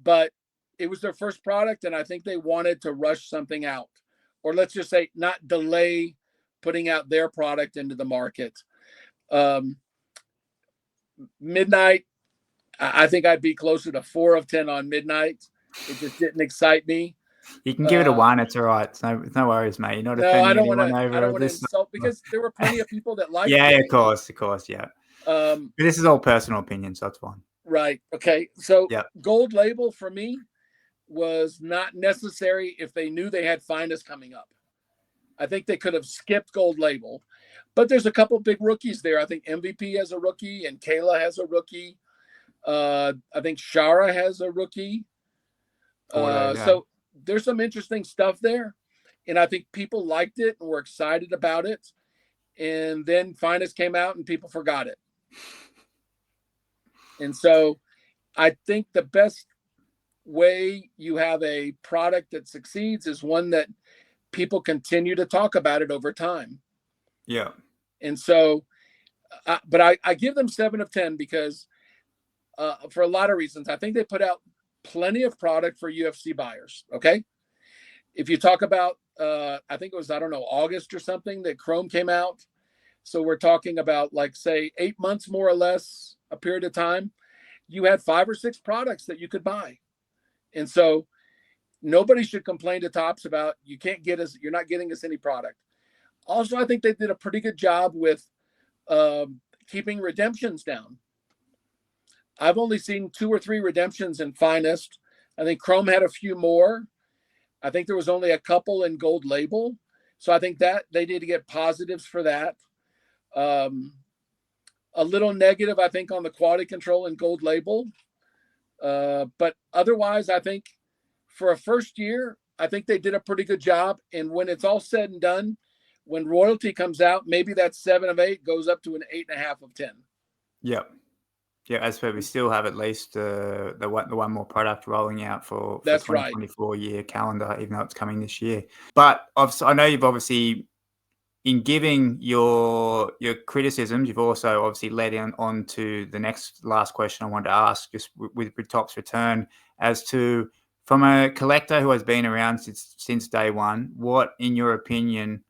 but it was their first product, and I think they wanted to rush something out, or let's just say not delay putting out their product into the market. Midnight, I think I'd be closer to 4 of 10 on Midnight. It just didn't excite me. You can give it a 1. It's all right. It's no worries, mate. You're not offending anyone over this. I don't want to insult, because there were plenty of people that liked it. it. Of course, yeah. But this is all personal opinion, so it's fine. Right. Okay. So gold label for me was not necessary if they knew they had Finest coming up. I think they could have skipped gold label, but there's a couple big rookies there. I think MVP has a rookie and Kayla has a rookie. I think Shara has a rookie. So there's some interesting stuff there. And I think people liked it and were excited about it. And then Finest came out and people forgot it. And so I think the best way you have a product that succeeds is one that people continue to talk about it over time. Yeah. And so, but I give them 7 of 10 because for a lot of reasons. I think they put out plenty of product for UFC buyers. Okay. If you talk about, I think it was, I don't know, August or something that Chrome came out. So we're talking about, like, say 8 months, more or less, a period of time. You had 5 or 6 products that you could buy. And so nobody should complain to Topps about you're not getting us any product. Also, I think they did a pretty good job with keeping redemptions down. I've only seen 2 or 3 redemptions in Finest. I think Chrome had a few more. I think there was only a couple in Gold Label. So I think that they need to get positives for that. A little negative, I think, on the quality control in Gold Label. But otherwise, I think for a first year, I think they did a pretty good job. And when it's all said and done, when royalty comes out, maybe that 7 of 8 goes up to an 8.5 of 10. Yeah. Yeah, as per we still have at least the one more product rolling out for That's right. 2024 year calendar, even though it's coming this year. But I know you've obviously, in giving your criticisms, you've also obviously led on to the last question I wanted to ask, just with Topps return, as to, from a collector who has been around since day one, what, in your opinion,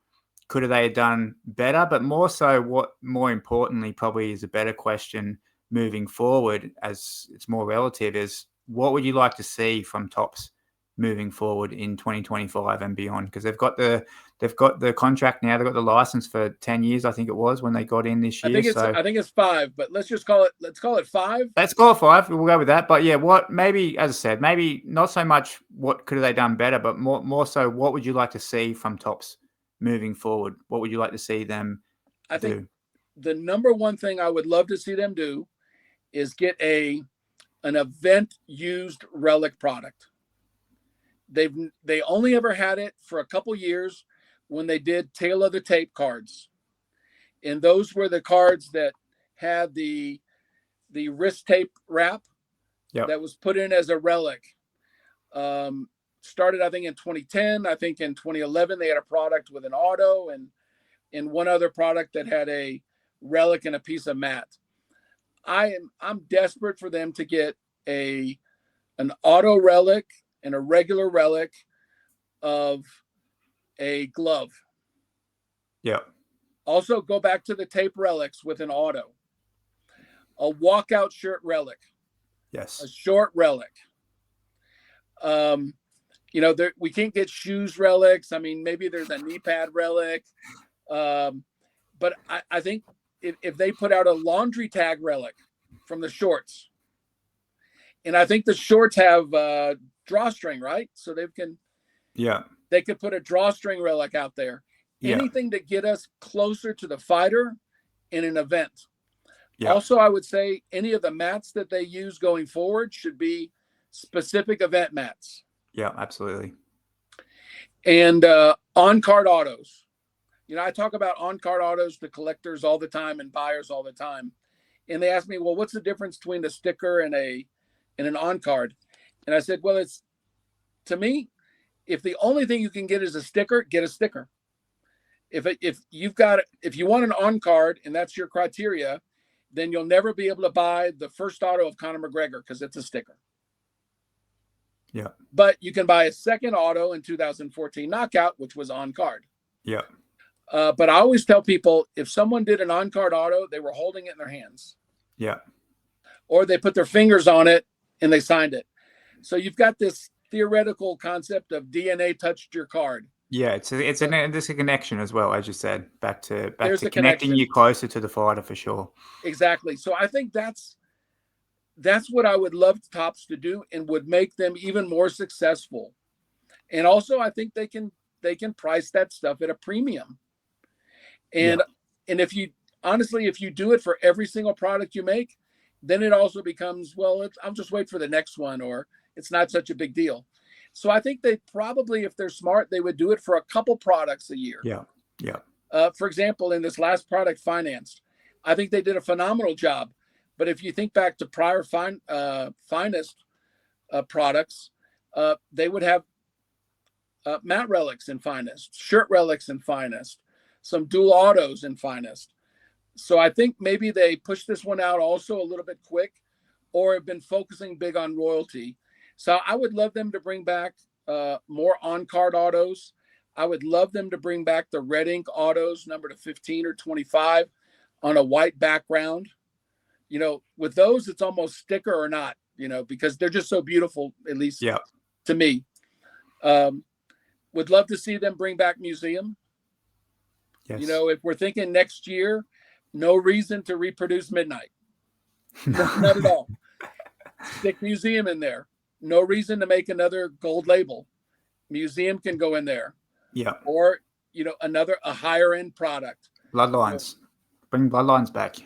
could they have done better? But more so, what more importantly probably is a better question moving forward, as it's more relative, is what would you like to see from Topps moving forward in 2025 and beyond? Because they've got the contract now, they've got the license for 10 years, I think it was, when they got in this year. I think it's 5, but let's call it 5. Let's call it 5. We'll go with that. But yeah, maybe, as I said, maybe not so much what could have they done better, but more so, what would you like to see from Topps moving forward? What would you like to see them do? I think the number one thing I would love to see them do is get an event used relic product. They only ever had it for a couple years when they did Tale of the Tape cards. And those were the cards that had the wrist tape wrap that was put in as a relic. Started, I think, in 2010. I think in 2011 they had a product with an auto and one other product that had a relic and a piece of mat. I'm desperate for them to get an auto relic and a regular relic of a glove. Yeah. Also, go back to the tape relics with an auto. A walkout shirt relic. Yes. A short relic. We can't get shoes relics. I mean, maybe there's a knee pad relic. But I think if they put out a laundry tag relic from the shorts, and I think the shorts have drawstring, right? So they could put a drawstring relic out there. Yeah. Anything to get us closer to the fighter in an event. Yeah. Also, I would say any of the mats that they use going forward should be specific event mats. Yeah, absolutely. And on-card autos. I talk about on-card autos to collectors all the time and buyers all the time. And they ask me, well, what's the difference between a sticker and an on-card? And I said, well, it's, to me, if the only thing you can get is a sticker, get a sticker. If you want an on-card and that's your criteria, then you'll never be able to buy the first auto of Conor McGregor because it's a sticker. Yeah. But you can buy a second auto in 2014 Knockout, which was on-card. Yeah. But I always tell people, if someone did an on-card auto, they were holding it in their hands. Yeah. Or they put their fingers on it and they signed it. So you've got this theoretical concept of DNA touched your card. Yeah, there's a connection as well, as you said, back to connecting you closer to the fighter for sure. Exactly. So I think that's what I would love Topps to do and would make them even more successful. And also, I think they can price that stuff at a premium. And if you do it for every single product you make, then it also becomes, well, I'll just wait for the next one, or it's not such a big deal. So I think they probably, if they're smart, they would do it for a couple products a year. Yeah. Yeah. For example, in this last product financed, I think they did a phenomenal job. But if you think back to prior finest products, they would have mat relics in finest, shirt relics in finest, some dual autos in finest. So I think maybe they pushed this one out also a little bit quick, or have been focusing big on royalty. So I would love them to bring back more on-card autos. I would love them to bring back the red ink autos, number to 15 or 25 on a white background. You know, with those, it's almost sticker or not, you know, because they're just so beautiful, at least to me. Would love to see them bring back museum. Yes. You know, if we're thinking next year, no reason to reproduce Midnight. Not at all. Stick museum in there. No reason to make another gold label. Museum can go in there. Yeah. Or, you know, a higher end product. Bloodlines. Bring Bloodlines back.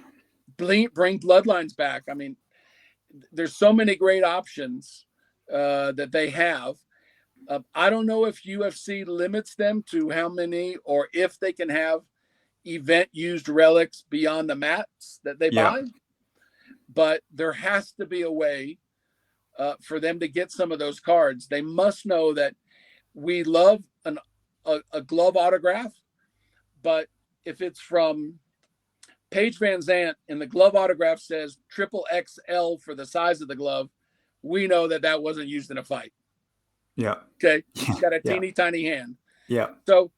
Bring Bloodlines back. I mean, there's so many great options that they have. I don't know if UFC limits them to how many, or if they can have event used relics beyond the mats that they buy. But there has to be a way for them to get some of those cards. They must know that we love a glove autograph, but if it's from Paige Van Zandt and the glove autograph says triple XL for the size of the glove, we know that wasn't used in a fight. Yeah. Okay. She's got a teeny tiny hand. Yeah. So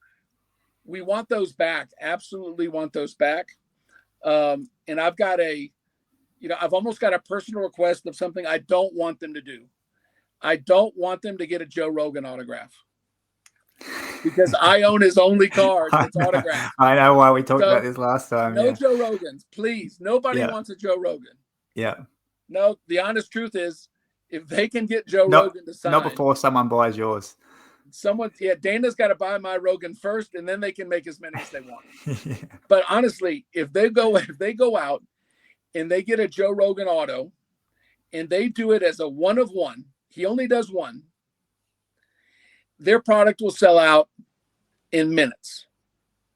we want those back. Absolutely want those back. And I've got I've almost got a personal request of something I don't want them to do. I don't want them to get a Joe Rogan autograph, because I own his only card that's autographed. I know why we talked about this last time. No Joe Rogans, please. Nobody wants a Joe Rogan. Yeah. No, the honest truth is, if they can get Joe Rogan to sign. Not before someone buys yours. Dana's got to buy my Rogan first, and then they can make as many as they want. But honestly, if they go out and they get a Joe Rogan auto and they do it as a one of one, he only does one, their product will sell out in minutes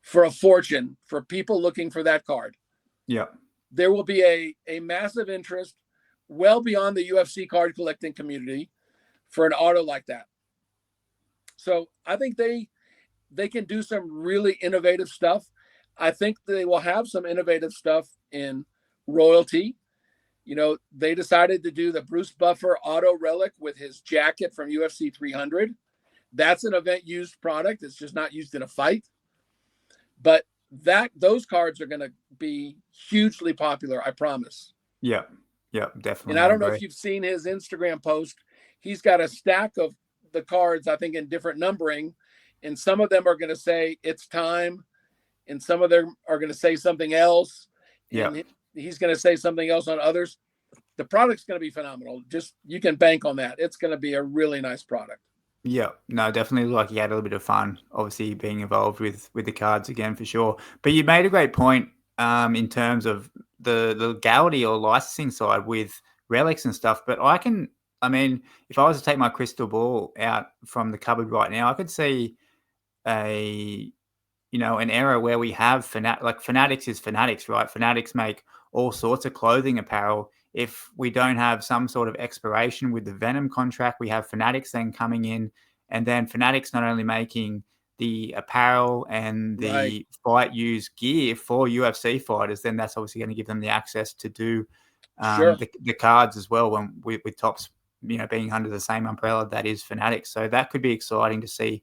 for a fortune for people looking for that card. Yeah. There will be a massive interest well beyond the UFC card collecting community for an auto like that. So I think they can do some really innovative stuff. I think they will have some innovative stuff in royalty. You know, they decided to do the Bruce Buffer auto relic with his jacket from UFC 300. That's an event used product. It's just not used in a fight. But those cards are going to be hugely popular, I promise. Yeah. Yeah, definitely. And I don't know if you've seen his Instagram post. He's got a stack of the cards, I think, in different numbering. And some of them are going to say it's time. And some of them are going to say something else. And he's going to say something else on others. The product's going to be phenomenal. Just, you can bank on that. It's going to be a really nice product. Yeah, no, definitely. Like, he had a little bit of fun, obviously, being involved with the cards again, for sure. But you made a great point in terms of the legality or licensing side with relics and stuff. But I mean, if I was to take my crystal ball out from the cupboard right now, I could see an era where we have Fanatics is Fanatics, right? Fanatics make all sorts of clothing apparel. If we don't have some sort of expiration with the Venom contract, we have Fanatics then coming in, and then Fanatics not only making the apparel and the fight use gear for UFC fighters, then that's obviously going to give them the access to do the cards as well, when with Topps, being under the same umbrella that is Fanatics. So that could be exciting to see,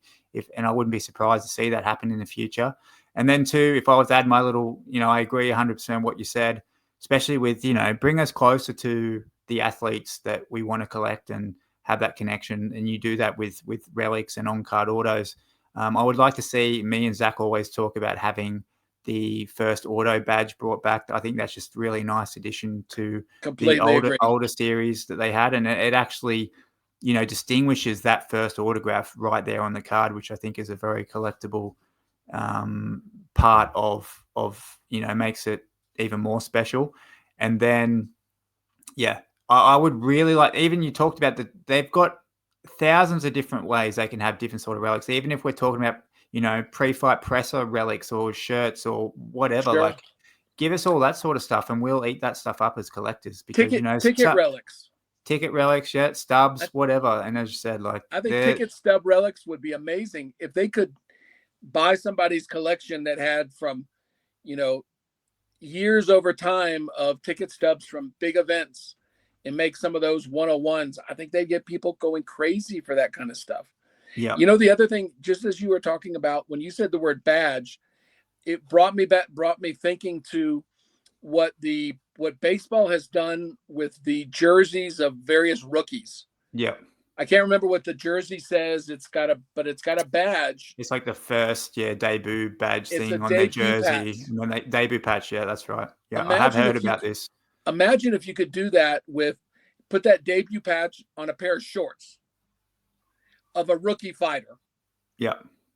and I wouldn't be surprised to see that happen in the future. And then too, if I was to add my little, I agree 100% what you said, especially with, bring us closer to the athletes that we want to collect and have that connection. And you do that with relics and on-card autos. I would like to see, me and Zach always talk about having the first auto badge brought back. I think that's just really nice addition to the older series that they had. And it actually, distinguishes that first autograph right there on the card, which I think is a very collectible part of makes it even more special. And then, I would really like, even you talked about they've got thousands of different ways they can have different sort of relics. Even if we're talking about, pre-fight presser relics or shirts or whatever, like, give us all that sort of stuff and we'll eat that stuff up as collectors, because, ticket relics, stubs, whatever. And as you said, like, I think ticket stub relics would be amazing if they could buy somebody's collection that had from, you know, years over time of ticket stubs from big events and make some of those 101s. I think they get people going crazy for that kind of stuff. Yeah. You know, the other thing, just as you were talking about, when you said the word badge, it brought me thinking to what baseball has done with the jerseys of various rookies. Yeah. I can't remember what the jersey says. It's got a badge. It's like the first debut badge It's a thing on their debut jersey. patch. When they debut patch, yeah, that's right. Yeah, I have Imagine heard if you about this. imagine if you could do that put that debut patch on a pair of shorts of a rookie fighter. Yeah.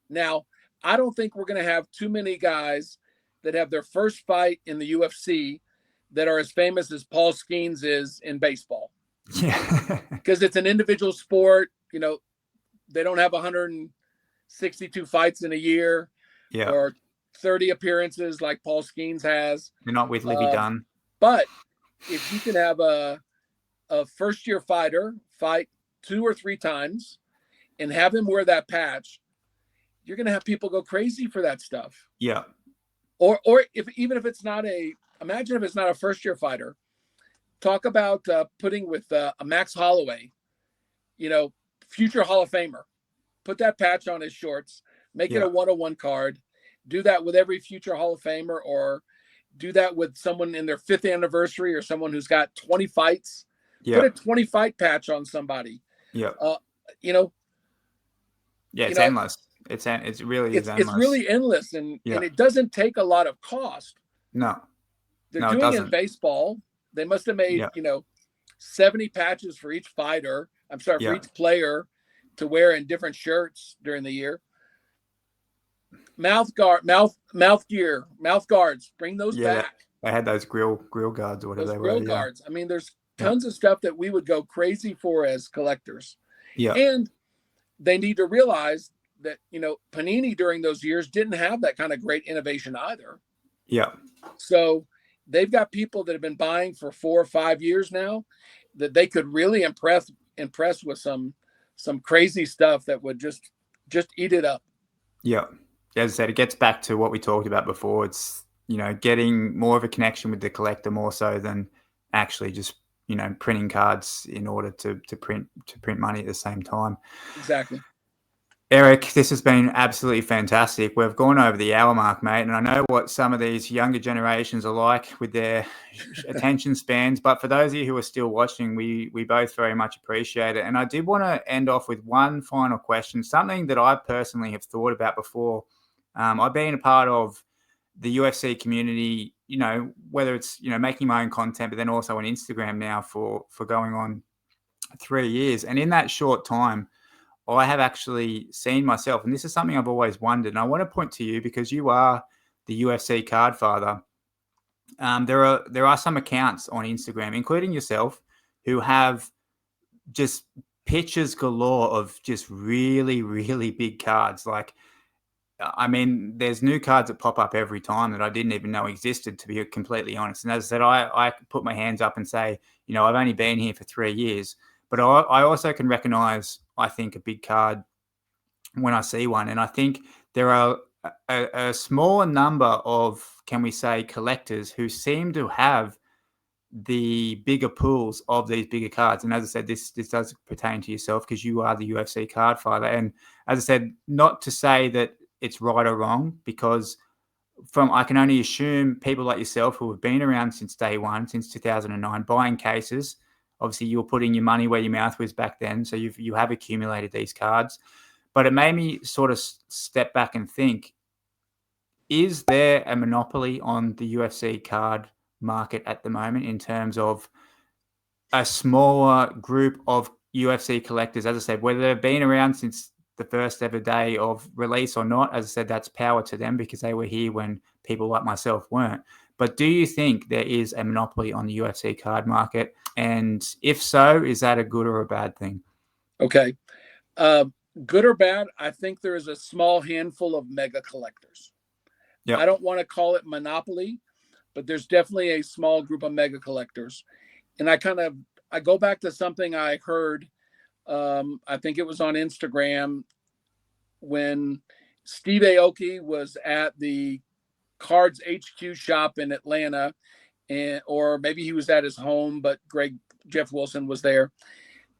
Now, I don't think we're going to have too many guys that have their first fight in the UFC that are as famous as Paul Skeens is in baseball. Yeah. Because it's an individual sport. You know, they don't have 162 fights in a year, Yeah. or 30 appearances like Paul Skeens has. They're not with Livy Dunn. But if you can have a first-year fighter fight 2 or 3 times and have him wear that patch, you're going to have people go crazy for that stuff. Yeah. Or even if it's not imagine if it's not a first-year fighter. Talk about putting with a Max Holloway, you know, future Hall of Famer. Put that patch on his shorts, make it a 101 card. Do that with every future Hall of Famer, or do that with someone in their 5th anniversary, or someone who's got 20 fights. Yeah. Put a 20 fight patch on somebody. Yeah. You know. Yeah, it's endless. It's really endless. It's really endless, and it doesn't take a lot of cost. No. They're doing it in baseball. They must have made, 70 patches for ech fighter. I'm sorry, for each player to wear in different shirts during the year. Mouth guards, bring those back. They had those grill guards or whatever they were. Grill guards. I mean, there's tons of stuff that we would go crazy for as collectors. Yeah. And they need to realize that, Panini during those years didn't have that kind of great innovation either. Yeah. So they've got people that have been buying for 4 or 5 years now that they could really impress with some crazy stuff that would just eat it up. Yeah. As I said, it gets back to what we talked about before. It's, getting more of a connection with the collector more so than actually just, printing cards in order to print money at the same time. Exactly. Eric, this has been absolutely fantastic. We've gone over the hour mark, mate, and I know what some of these younger generations are like with their attention spans. But for those of you who are still watching, we both very much appreciate it. And I did want to end off with one final question, something that I personally have thought about before. I've been a part of the UFC community, whether it's, making my own content, but then also on Instagram now for going on 3 years. And in that short time, I have actually seen myself, and this is something I've always wondered, and I want to point to you because you are the UFC card father. There are some accounts on Instagram, including yourself, who have just pictures galore of just really, really big cards. Like, I mean, there's new cards that pop up every time that I didn't even know existed, to be completely honest. And as I said, I put my hands up and say, I've only been here for 3 years. But I also can recognize, I think, a big card when I see one. And I think there are a smaller number of, can we say, collectors who seem to have the bigger pools of these bigger cards. And as I said, this does pertain to yourself because you are the UFC card father. And as I said, not to say that it's right or wrong, because I can only assume people like yourself who have been around since day one, since 2009, buying cases. Obviously, you were putting your money where your mouth was back then, so you have accumulated these cards. But it made me sort of step back and think, is there a monopoly on the UFC card market at the moment in terms of a smaller group of UFC collectors? As I said, whether they've been around since the first ever day of release or not, as I said, that's power to them because they were here when people like myself weren't. But do you think there is a monopoly on the UFC card market? And if so, is that a good or a bad thing? Okay. Good or bad, I think there is a small handful of mega collectors. Yep. I don't want to call it monopoly, but there's definitely a small group of mega collectors. And I go back to something I heard, I think it was on Instagram, when Steve Aoki was at the Cards HQ shop in Atlanta, or maybe he was at his home, but Jeff Wilson was there.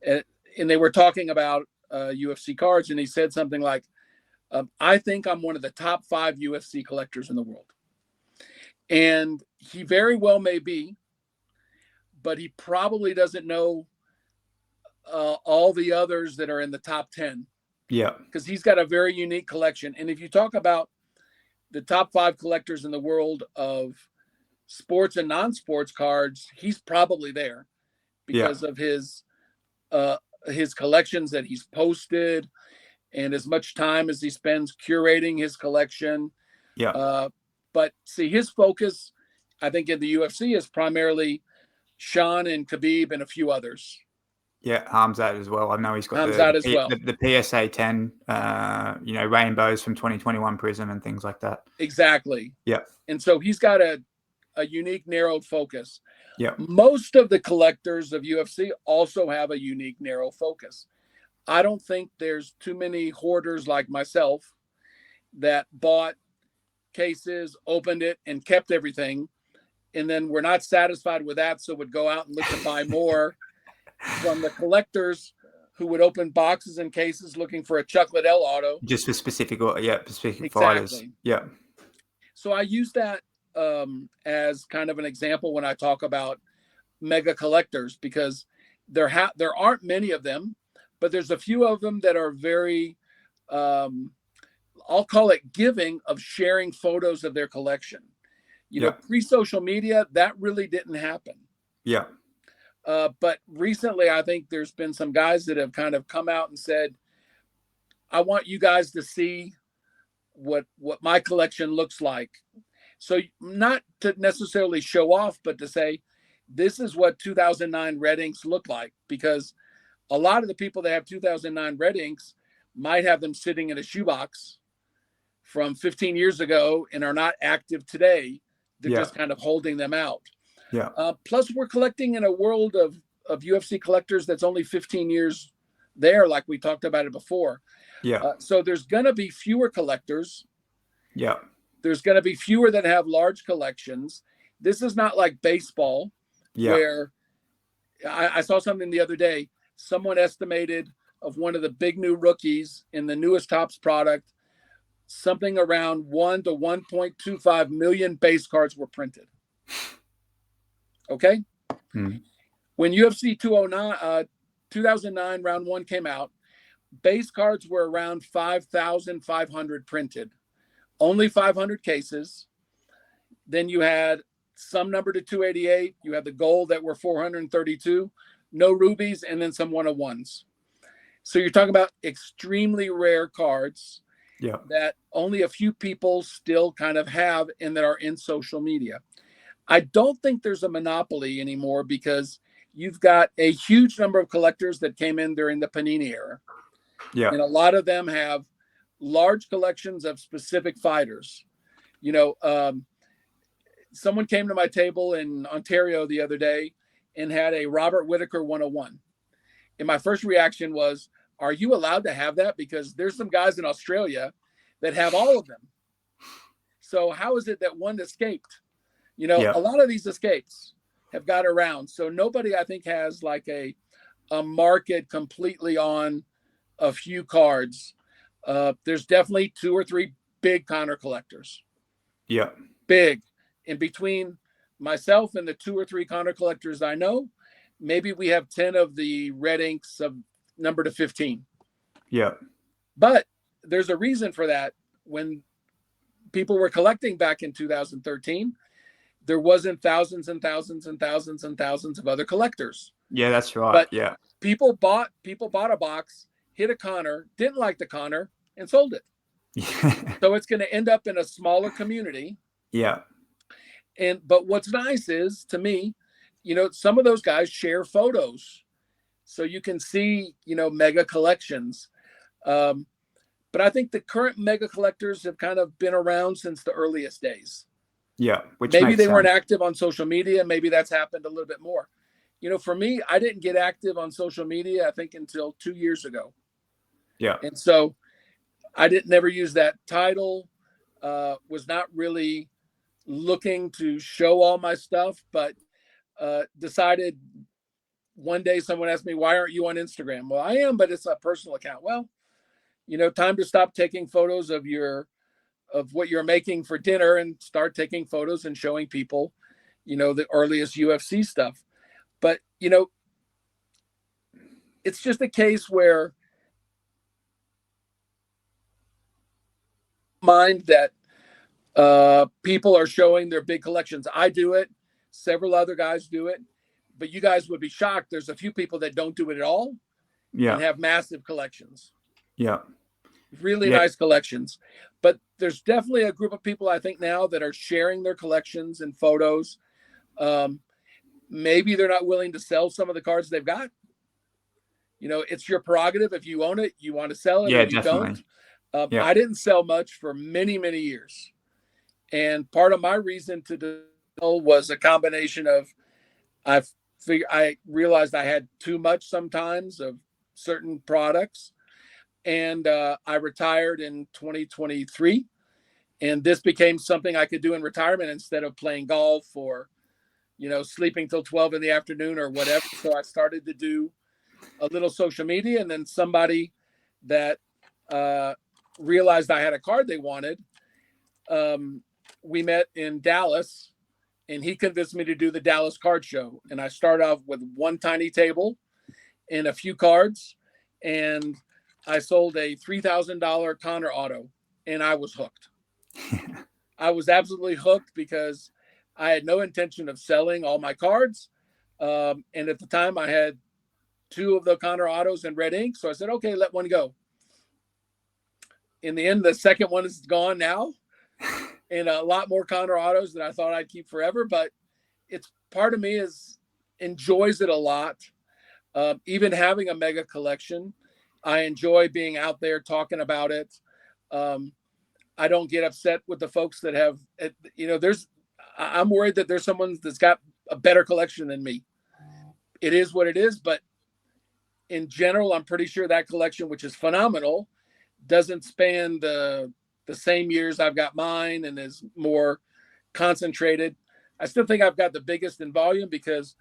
And they were talking about UFC cards, and he said something like, I think I'm one of the top 5 UFC collectors in the world. And he very well may be, but he probably doesn't know all the others that are in the top 10. Yeah. Because he's got a very unique collection. And if you talk about the top 5 collectors in the world of sports and non-sports cards, he's probably there because of his collections that he's posted and as much time as he spends curating his collection. Yeah. But see, his focus, I think, in the UFC is primarily Sean and Khabib and a few others. Yeah, Hamzat as well. I know he's got the PSA 10, rainbows from 2021 Prism and things like that. Exactly. Yeah. And so he's got a unique, narrowed focus. Yeah. Most of the collectors of UFC also have a unique, narrow focus. I don't think there's too many hoarders like myself that bought cases, opened it, and kept everything, and then we're not satisfied with that, so would go out and look to buy more from the collectors who would open boxes and cases looking for a Chocolate L auto. Just for specific fighters. Yeah. So I use that as kind of an example when I talk about mega collectors, because there aren't many of them, but there's a few of them that are very, I'll call it giving, of sharing photos of their collection. Pre-social media, that really didn't happen. Yeah. But recently, I think there's been some guys that have kind of come out and said, I want you guys to see what my collection looks like. So not to necessarily show off, but to say, this is what 2009 Red Inks look like, because a lot of the people that have 2009 Red Inks might have them sitting in a shoebox from 15 years ago and are not active today. They're just kind of holding them out. Yeah. Plus, we're collecting in a world of UFC collectors that's only 15 years there, like we talked about it before. Yeah. So there's going to be fewer collectors. Yeah. There's going to be fewer that have large collections. This is not like baseball, where I saw something the other day. Someone estimated of one of the big new rookies in the newest Topps product, something around 1 to 1.25 million base cards were printed. Okay. Mm. When UFC 2009 round 1 came out, base cards were around 5,500 printed, only 500 cases. Then you had some number to 288. You had the gold that were 432, no rubies, and then some 101s. So you're talking about extremely rare cards that only a few people still kind of have and that are in social media. I don't think there's a monopoly anymore, because you've got a huge number of collectors that came in during the Panini era. Yeah. And a lot of them have large collections of specific fighters. Someone came to my table in Ontario the other day and had a Robert Whittaker 101. And my first reaction was, are you allowed to have that? Because there's some guys in Australia that have all of them. So how is it that one escaped? A lot of these escapes have got around. So nobody, I think, has like a market completely on a few cards. There's definitely 2 or 3 big Connor collectors. Yeah. Big. In between myself and the 2 or 3 Connor collectors I know, maybe we have 10 of the Red Inks of number to 15. Yeah. But there's a reason for that. When people were collecting back in 2013, there wasn't thousands and thousands and thousands and thousands of other collectors. Yeah, that's right. But yeah. People bought a box, hit a Connor, didn't like the Connor, and sold it. So it's going to end up in a smaller community. Yeah. But what's nice is, to me, some of those guys share photos, so you can see, mega collections. But I think the current mega collectors have kind of been around since the earliest days. Yeah. Which maybe they weren't active on social media. Maybe that's happened a little bit more. For me, I didn't get active on social media, I think, until 2 years ago. Yeah. And so I didn't never use that title. Was not really looking to show all my stuff, but decided one day someone asked me, "Why aren't you on Instagram?" Well, I am, but it's a personal account. Well, time to stop taking photos of what you're making for dinner and start taking photos and showing people, the earliest UFC stuff. But, it's just a case where mind that people are showing their big collections. I do it. Several other guys do it. But you guys would be shocked. There's a few people that don't do it at all and have massive collections. Yeah. Really nice collections. But there's definitely a group of people I think now that are sharing their collections and photos. Maybe they're not willing to sell some of the cards they've got. It's your prerogative. If you own it, you want to sell it, or you definitely. don't. I didn't sell much for many, many years. And part of my reason to sell was a combination of I realized I had too much sometimes of certain products. And I retired in 2023. And this became something I could do in retirement instead of playing golf or, sleeping till 12 in the afternoon or whatever. So I started to do a little social media, and then somebody that realized I had a card they wanted. We met in Dallas, and he convinced me to do the Dallas card show. And I started off with one tiny table and a few cards, and I sold a $3,000 Connor auto, and I was hooked. I was absolutely hooked because I had no intention of selling all my cards. And at the time I had 2 of the Connor autos in red ink. So I said, okay, let one go. In the end, the second one is gone now, and a lot more Connor autos that I thought I'd keep forever. But it's part of me enjoys it a lot. Even having a mega collection, I enjoy being out there talking about it. I don't get upset with the folks that have, I'm worried that there's someone that's got a better collection than me. It is what it is, but in general, I'm pretty sure that collection, which is phenomenal, doesn't span the same years I've got mine and is more concentrated. I still think I've got the biggest in volume because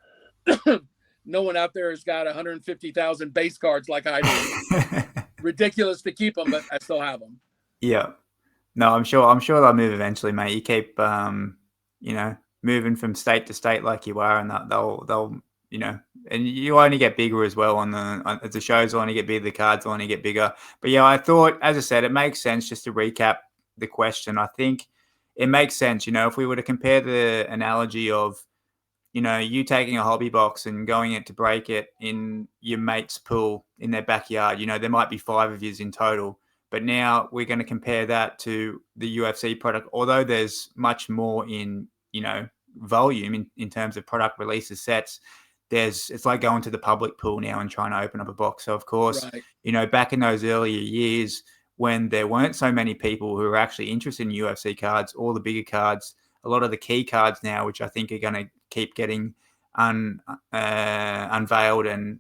no one out there has got 150,000 base cards like I do. Ridiculous to keep them, but I still have them. Yeah. No, I'm sure they'll move eventually, mate. You keep, moving from state to state like you are, and they'll, and you only get bigger as well as the shows only get bigger, the cards only get bigger. But yeah, I thought, as I said, it makes sense just to recap the question. I think it makes sense, if we were to compare the analogy of, you taking a hobby box and going it to break it in your mate's pool in their backyard, there might be 5 of yous in total. But now we're going to compare that to the UFC product, although there's much more in, volume in terms of product releases, sets. It's like going to the public pool now and trying to open up a box. So of course, right. Back in those earlier years when there weren't so many people who were actually interested in UFC cards, all the bigger cards, a lot of the key cards now, which I think are going to keep getting unveiled and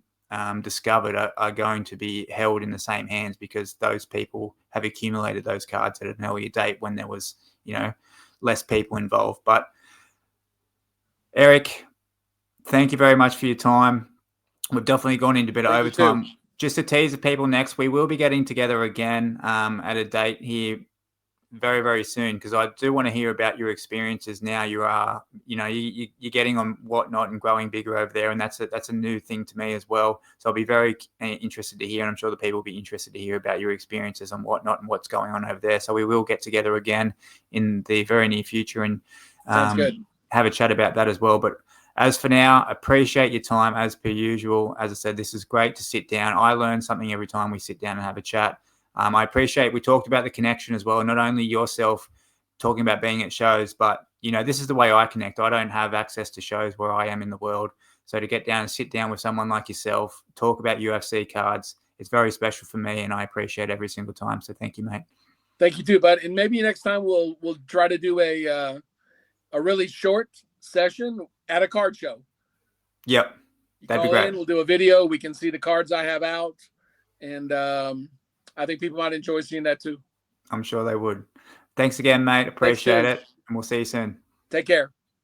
discovered, are going to be held in the same hands because those people have accumulated those cards at an earlier date when there was, less people involved. But Eric, thank you very much for your time. We've definitely gone into a bit of overtime. Just to tease the people next, we will be getting together again at a date here very, very soon, because I do want to hear about your experiences now. You are, you're getting on Whatnot and growing bigger over there, and that's a new thing to me as well. So I'll be very interested to hear, and I'm sure the people will be interested to hear about your experiences on Whatnot and what's going on over there. So we will get together again in the very near future and Sounds good. Have a chat about that as well. But as for now, appreciate your time as per usual. As I said, this is great to sit down. I learn something every time we sit down and have a chat. I appreciate we talked about the connection as well, not only yourself talking about being at shows, but, this is the way I connect. I don't have access to shows where I am in the world. So to get down and sit down with someone like yourself, talk about UFC cards, it's very special for me, and I appreciate it every single time. So thank you, mate. Thank you too, bud. And maybe next time we'll try to do a really short session at a card show. Yep. That'd be great. We'll do a video. We can see the cards I have out. And I think people might enjoy seeing that too. I'm sure they would. Thanks again, mate. Appreciate it. And we'll see you soon. Take care.